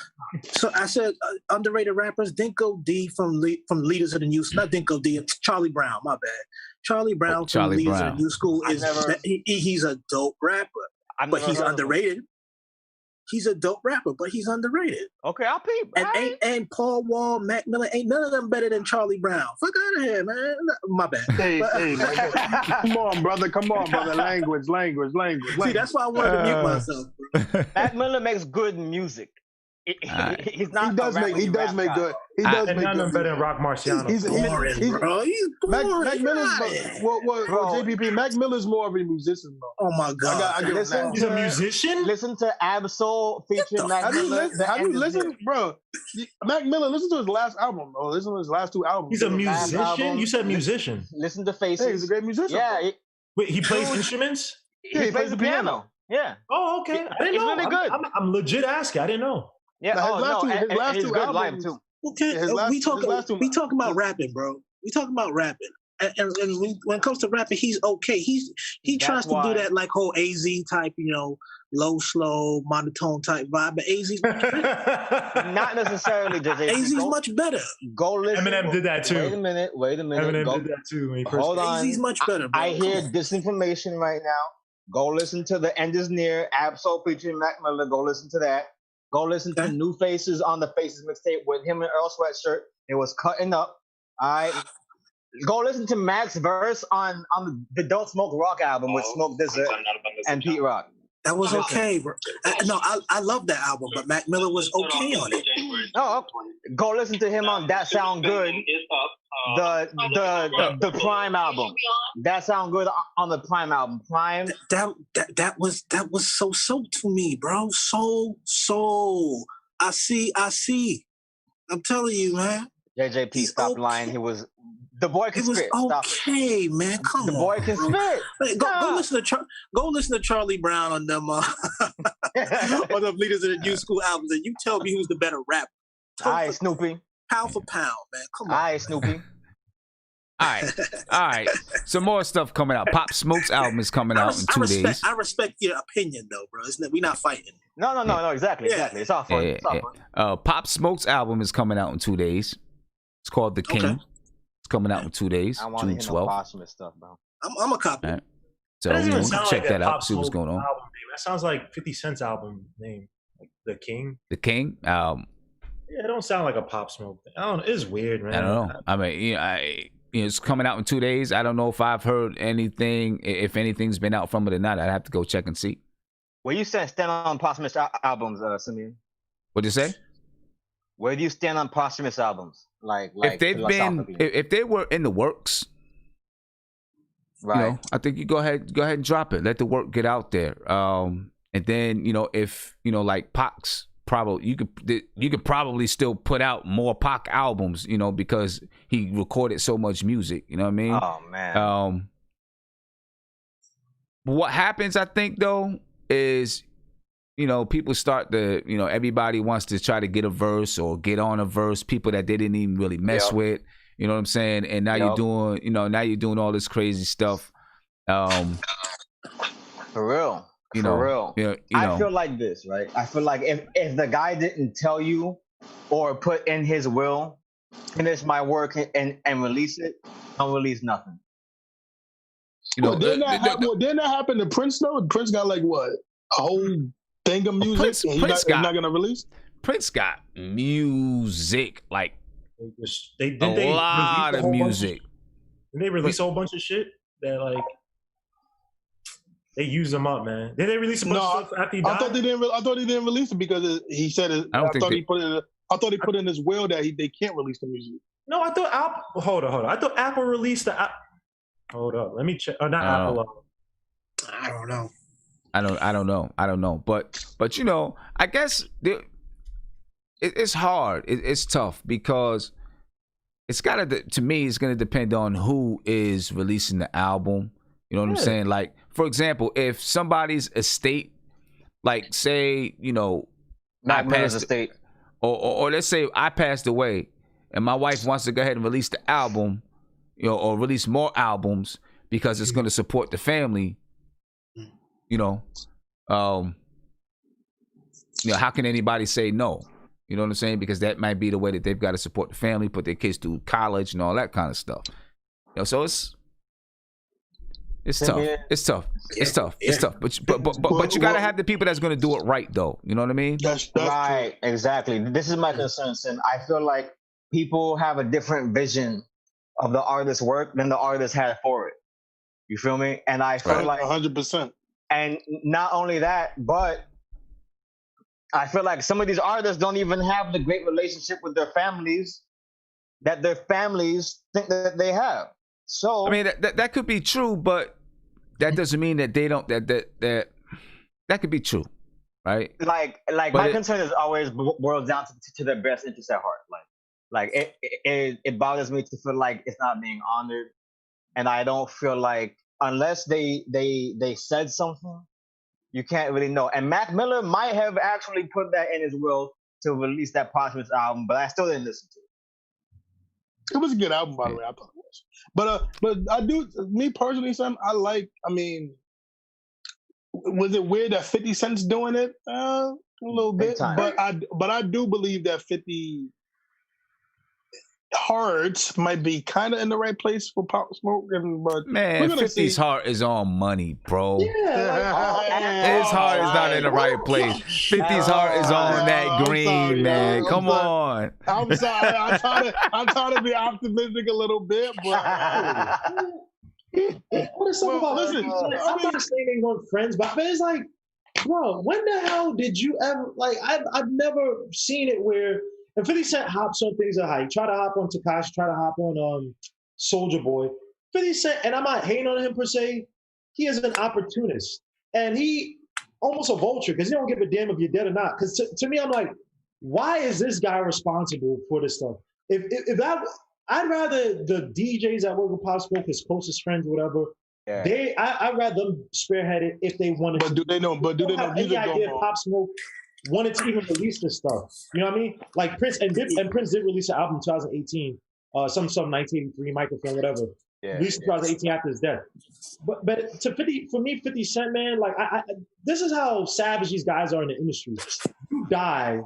So I said underrated rappers. Dinko D from Leaders of the New School. Not Dinko D. Charlie Brown. My bad. Charlie Brown from Leaders of the New School he's a dope rapper, but he's underrated. He's a dope rapper, but he's underrated. Okay, I'll peep. And Paul Wall, Mac Miller, ain't none of them better than Charlie Brown. Fuck out of here, man. My bad. Hey, come on, brother. Language. See, that's why I wanted to mute myself, bro. Mac Miller makes good music. He's not. He does make good. He does And make none good. of them better than Rock Marciano. He's bro. He's boring. Mac Miller's Bro. JPP. Mac Miller's more of a musician, though. Oh my god. I give him that. He's a musician? Listen to Absol featuring Mac Have you Miller. listened? Have you listened, bro? Mac Miller. Listen to his last album, bro. Listen to his last 2 albums. He's a Last musician? album. You said musician. Listen to Faces. Hey, he's a great musician. Yeah, bro. Wait, he plays instruments? Yeah, he plays the piano. Yeah. Oh, okay. I didn't He's know. really good. I'm legit asking. I didn't know. Yeah. Now, his last two- his last he's two good live albums- too. Okay, Yeah, his last we talking about his- rapping, bro. We talking about rapping. And when it comes to rapping, he's okay. He That's tries to why- do that like whole AZ type, low, slow, monotone type vibe. But AZ's much better. Not necessarily just AZ's much better. Go listen. Eminem did that too. Wait a minute. Eminem Go, did that too when he first. hold on. AZ's much better, bro. I hear Come on. disinformation right now. Go listen to The End Is Near, Absol featuring Mac Miller. Go listen to that. Go listen to Okay. New Faces on the Faces mixtape with him and Earl Sweatshirt. It was cutting up. All right. Go listen to Mac's verse on the Don't Smoke Rock album with Smoke Dizza and Pete Rock. That was okay, bro. I love that album, but Mac Miller was okay on it. Oh, go listen to him on That Sound Good, the Prime album. That Sound Good on the Prime album. Prime. That was so to me, bro. So. I see. I'm telling you, man. JJP, stop okay. lying. The boy can It was spit. Stop it. okay, man. Come The on, boy can bro. spit. Hey, go listen to Charlie Brown on them on the Leaders of the New School albums, and you tell me who's the better rapper. All right, Snoopy. Pound for pound, man. Come All on. right, Snoopy. All right. Some more stuff coming out. Pop Smoke's album is coming out in 2 days. I respect your opinion, though, bro. We're not fighting. No, exactly. It's all fun. It's all fun. Pop Smoke's album is coming out in 2 days. It's called The King. Okay. It's coming out in 2 days, I want to June hear no 12th. posthumous stuff, bro. I'm a copy. All right. So That doesn't we even can sound check like that a out, Pop see what's Smoke going on. album name. That sounds like 50 Cent's album name, like The King. The King. Yeah, it don't sound like a Pop Smoke thing. I don't know. It's weird, man. I don't know. I mean, it's coming out in 2 days. I don't know if I've heard anything, if anything's been out from it or not. I'd have to go check and see. Where you stand on posthumous albums, Simeon? What'd you say? Where do you stand on posthumous albums? Like If they've been, philosophically? if they were in the works, Right. I think you go ahead and drop it. Let the work get out there. And then if like Pac's probably you could probably still put out more Pac albums, because he recorded so much music. You know what I mean? Oh man. What happens, I think, though, is people start to everybody wants to try to get a verse or get on a verse. People that they didn't even really mess with. You know what I'm saying? And now you're doing all this crazy stuff. For real. For real. I feel like this, right? I feel like if the guy didn't tell you or put in his will, finish my work and release it, don't release nothing. Didn't that happen to Prince though? Prince got like what? A whole thing of music Prince and he's not gonna release? Prince got music, like They a lot of music. Did they release a whole bunch of shit that like they use them up, man? Did they release a bunch of stuff after he died? I thought he didn't release it because he said it. I thought he put in his will that they can't release the music. No, I thought Apple. Hold on. I thought Apple released the. Hold up, let me check. Oh, not Apple. I don't know. I don't know. But I guess it's hard. It's tough because it's to me, it's gonna depend on who is releasing the album. You know what I'm saying? Like, for example, if somebody's estate, like say, Mac Miller's estate, or let's say I passed away, and my wife wants to go ahead and release the album, or release more albums because it's going to support the family. How can anybody say no? You know what I'm saying? Because that might be the way that they've got to support the family, put their kids through college and all that kind of stuff. So it's tough. It's tough. But you got to have the people that's going to do it right, though. You know what I mean? That's right. True. Exactly. This is my concern, Sim. I feel like people have a different vision of the artist's work than the artist had for it. You feel me? And I feel like 100%. And not only that, but I feel like some of these artists don't even have the great relationship with their families that their families think that they have. So I mean, that could be true, but that doesn't mean that they don't. That could be true, right? like But my concern is always boils down to their best interest at heart. Like it bothers me to feel like it's not being honored, and I don't feel like unless they said something, you can't really know. And Mac Miller might have actually put that in his will to release that posthumous album, but I still didn't listen to it. It was a good album, by the way. I thought it was. But I do, me personally, Sam, I mean, was it weird that 50 Cent's doing it? A little Big bit. time. But I do believe that 50 hearts might be kind of in the right place for Pop Smoke. But Man, 50's heart is on money, bro. Yeah, His heart is not in the right place. 50's heart is on that green, sorry, man. I'm Come sorry. on. I'm sorry. I'm trying to be optimistic a little bit, but What is something about? listen, I'm not saying they weren't friends, but it's like, bro, when the hell did you ever like? I've never seen it where and 50 Cent hops on things that high. He try to hop on Tekashi, try to hop on Soldier Boy. 50 Cent, and I'm not hating on him per se. He is an opportunist, and he almost a vulture because he don't give a damn if you're dead or not. Because to me, I'm like, why is this guy responsible for this stuff? If that, I'd rather the DJs that work with Pop Smoke, his closest friends, whatever. Yeah. I'd rather them spearhead it if they wanted. But do they know? But do they know any music idea going on? Pop Smoke wanted to even release this stuff? You know what I mean? Like Prince and Prince did release an album in 2018, some 1983 microphone, whatever. Yeah. Released in 2018 after his death. But to 50 Cent, man, like I this is how savage these guys are in the industry. You die.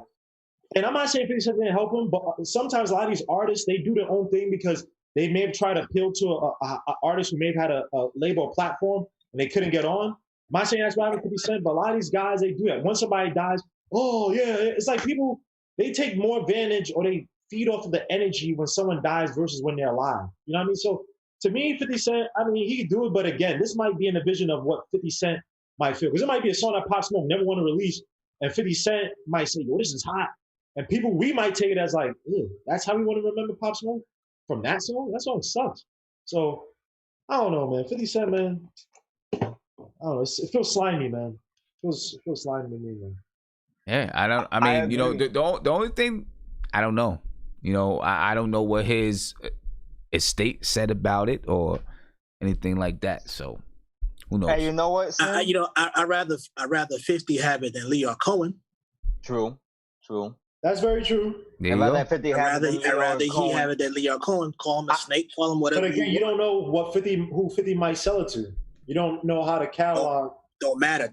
And I'm not saying 50 Cent didn't help him, but sometimes a lot of these artists, they do their own thing because they may have tried to appeal to an artist who may have had a label or platform and they couldn't get on. I'm not saying that's what happened to 50 Cent, but a lot of these guys, they do that. Once somebody dies, oh, yeah, it's like people, they take more advantage or they feed off of the energy when someone dies versus when they're alive. You know what I mean? So to me, 50 Cent, I mean, he could do it, but again, this might be in the vision of what 50 Cent might feel. Because it might be a song that Pop Smoke never want to release, and 50 Cent might say, yo, this is hot. And people, we might take it as like, that's how we want to remember Pop Smoke from that song? That song sucks. So, I don't know, man. 50 Cent, man, I don't know. It feels slimy, man. It feels slimy to me, man. Yeah, I mean, you know, the only thing, I don't know. You know, I don't know what his estate said about it or anything like that. So, who knows? Hey, you know what? I rather 50 have it than Leon Cohen. True. That's very true. There I'd you rather go. 50 have it I'd rather than he have it than Leon Cohen. Call him a snake, call him whatever. But again, you don't know who 50 might sell it to. You don't know how to catalog. Don't matter.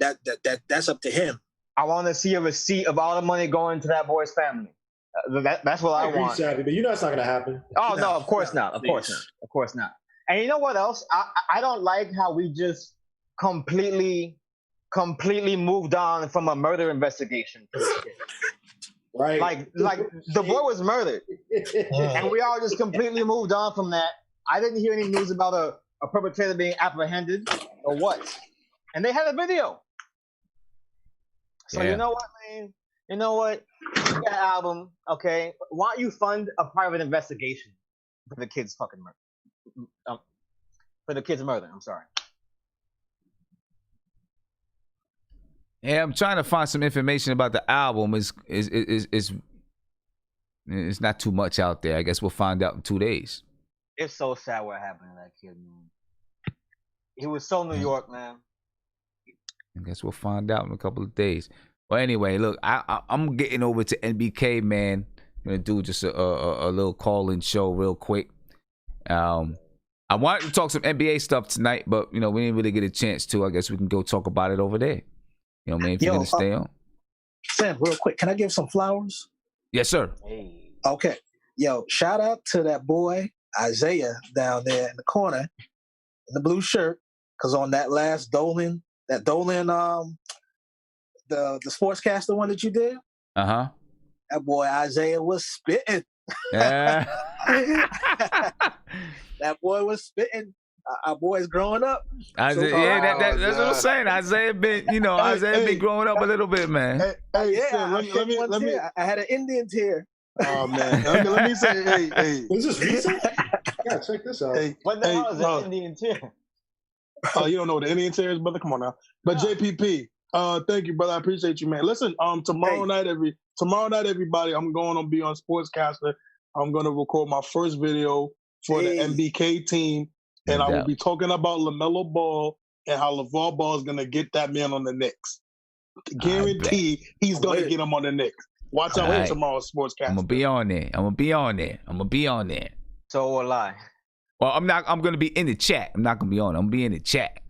That's up to him. I want to see a receipt of all the money going to that boy's family. That's what I want. Savvy, but you know it's not going to happen. Oh, no, of course not. Of course not. And you know what else? I don't like how we just completely moved on from a murder investigation. Right. Like the boy was murdered. And we all just completely moved on from that. I didn't hear any news about a perpetrator being apprehended or what. And they had a video. So Yeah. you know what, man? You know what? That album, okay? Why don't you fund a private investigation for the kid's fucking murder? For the kid's murder, I'm sorry. Yeah, I'm trying to find some information about the album. It's not too much out there. I guess we'll find out in 2 days. It's so sad what happened to that kid, man. He was so New York, man. I guess we'll find out in a couple of days. Well, anyway, look, I'm getting over to NBK, man. I'm gonna do just a little call-in show real quick. I wanted to talk some NBA stuff tonight, but you know we didn't really get a chance to. I guess we can go talk about it over there. You know, man, if you're gonna stay on. Sam, real quick, can I give some flowers? Yes, sir. Hey. Okay. Yo, shout out to that boy Isaiah down there in the corner in the blue shirt, because on that last Dolan, the sportscaster one that you did, that boy Isaiah was spitting. Yeah. That boy was spitting. Our boys growing up. Isaiah, So, yeah, that's what I'm God. saying. Isaiah been, Isaiah been growing up a little bit, man. Hey, yeah, Sim, let me. I had an Indian tear. Oh man, let me say, hey. Is this recent? Yeah, check this out. Hey, What the hell is an Indian tear? Oh, you don't know what the Indian tear is, brother? Come on now. But JPP, thank you, brother. I appreciate you, man. Listen, tomorrow night, everybody, I'm going to be on Sportscaster. I'm going to record my first video for the MBK team, and I will be talking about LaMelo Ball and how LeVar Ball is going to get that man on the Knicks. Guarantee he's going to get him on the Knicks. Watch out for tomorrow's Sportscaster. I'm gonna be on there. So will I. Well, I'm going to be in the chat. I'm not going to be on. I'm going to be in the chat.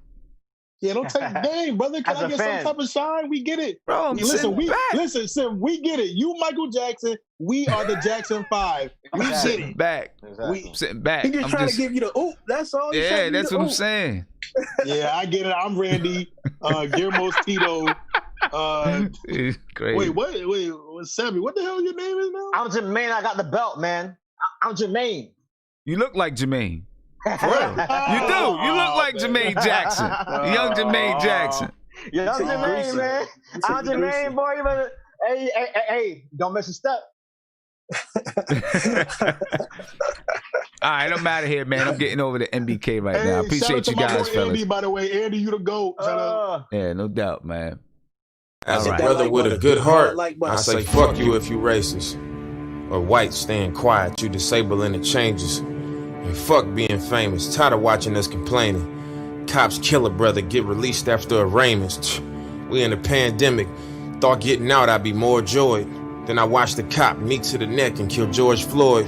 Yeah, don't take the game, brother. Can I get some type of shine? We get it. Bro, listen, Sim, we get it. You, Michael Jackson, we are the Jackson 5. We sitting back. Exactly. We sitting back. He just trying to give you the oop. That's all. Yeah, that's what I'm saying. Yeah, I get it. I'm Randy, Guillermo's Tito. Crazy. Wait, Sammy, what the hell your name is now? I'm Jermaine. I got the belt, man. I'm Jermaine. You look like Jermaine. You do. You look like Jermaine Jackson. Young Jermaine Jackson. Yo, I'm Jermaine, man. I'm Jermaine, boy. You better, hey, don't miss a step. All right, I'm out of here, man. I'm getting over to MBK right now. I appreciate you guys, fellas. Andy, by the way, Andy, you the GOAT. Yeah, no doubt, man. As a brother with a good heart, I say fuck you if you racist. Or white staying quiet, you disabling the changes. And fuck being famous, tired of watching us complaining. Cops kill a brother, get released after arraignments. We in a pandemic, thought getting out I'd be more joyed. Then I watched the cop meet to the neck and kill George Floyd.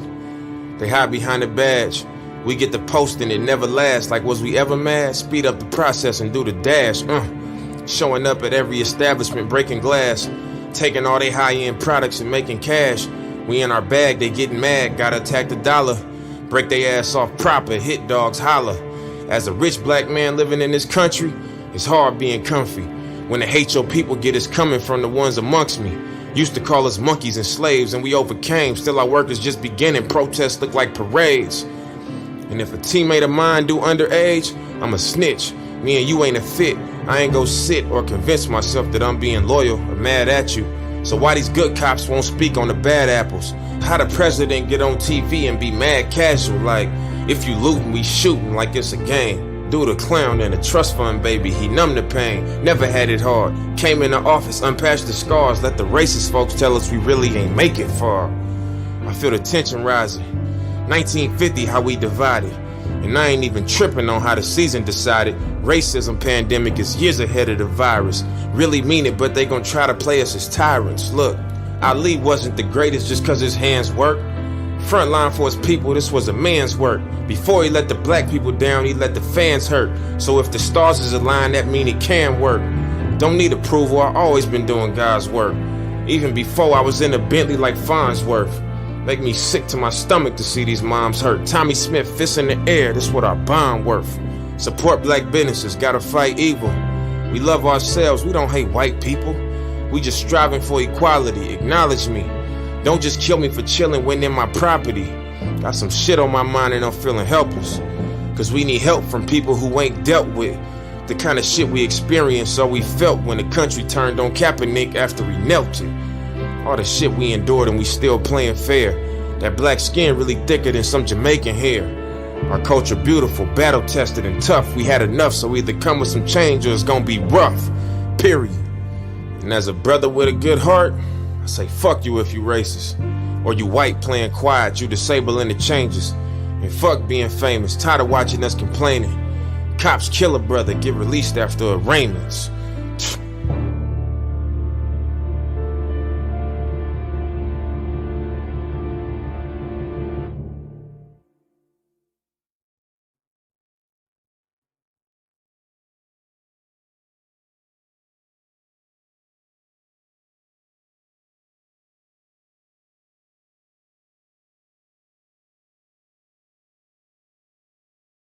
They hide behind the badge. We get the post and it never lasts. Like was we ever mad? Speed up the process and do the dash. Showing up at every establishment, breaking glass. Taking all they high-end products and making cash. We in our bag, they getting mad, gotta attack the dollar. Break their ass off proper, hit dogs holler. As a rich black man living in this country, it's hard being comfy. When the hate your people get is coming from the ones amongst me. Used to call us monkeys and slaves and we overcame. Still our work is just beginning, protests look like parades. And if a teammate of mine do underage, I'm a snitch. Me and you ain't a fit. I ain't go sit or convince myself that I'm being loyal or mad at you. So why these good cops won't speak on the bad apples? How the president get on TV and be mad casual? Like, if you lootin', we shootin' like it's a game. Dude a clown and a trust fund baby, he numb the pain. Never had it hard. Came in the office, unpatched the scars. Let the racist folks tell us we really ain't make it far. I feel the tension rising. 1950, how we divided. And I ain't even tripping on how the season decided. Racism pandemic is years ahead of the virus. Really mean it, but they gon' try to play us as tyrants. Look, Ali wasn't the greatest just cause his hands work. Frontline for his people, this was a man's work. Before he let the black people down, he let the fans hurt. So if the stars is aligned, that mean it can work. Don't need approval, I always been doing God's work. Even before I was in a Bentley like Farnsworth. Make me sick to my stomach to see these moms hurt. Tommy Smith, fists in the air, this what our bond worth. Support black businesses, gotta fight evil. We love ourselves, we don't hate white people. We just striving for equality, acknowledge me. Don't just kill me for chilling when in my property. Got some shit on my mind and I'm feeling helpless. Cause we need help from people who ain't dealt with the kind of shit we experienced or we felt when the country turned on Kaepernick after he knelt it. All the shit we endured and we still playing fair. That black skin really thicker than some Jamaican hair. Our culture beautiful, battle tested and tough. We had enough, so either come with some change or it's gonna be rough. Period. And as a brother with a good heart, I say fuck you if you racist. Or you white playing quiet, you disabling the changes. And fuck being famous, tired of watching us complaining. Cops kill a brother, get released after arraignments.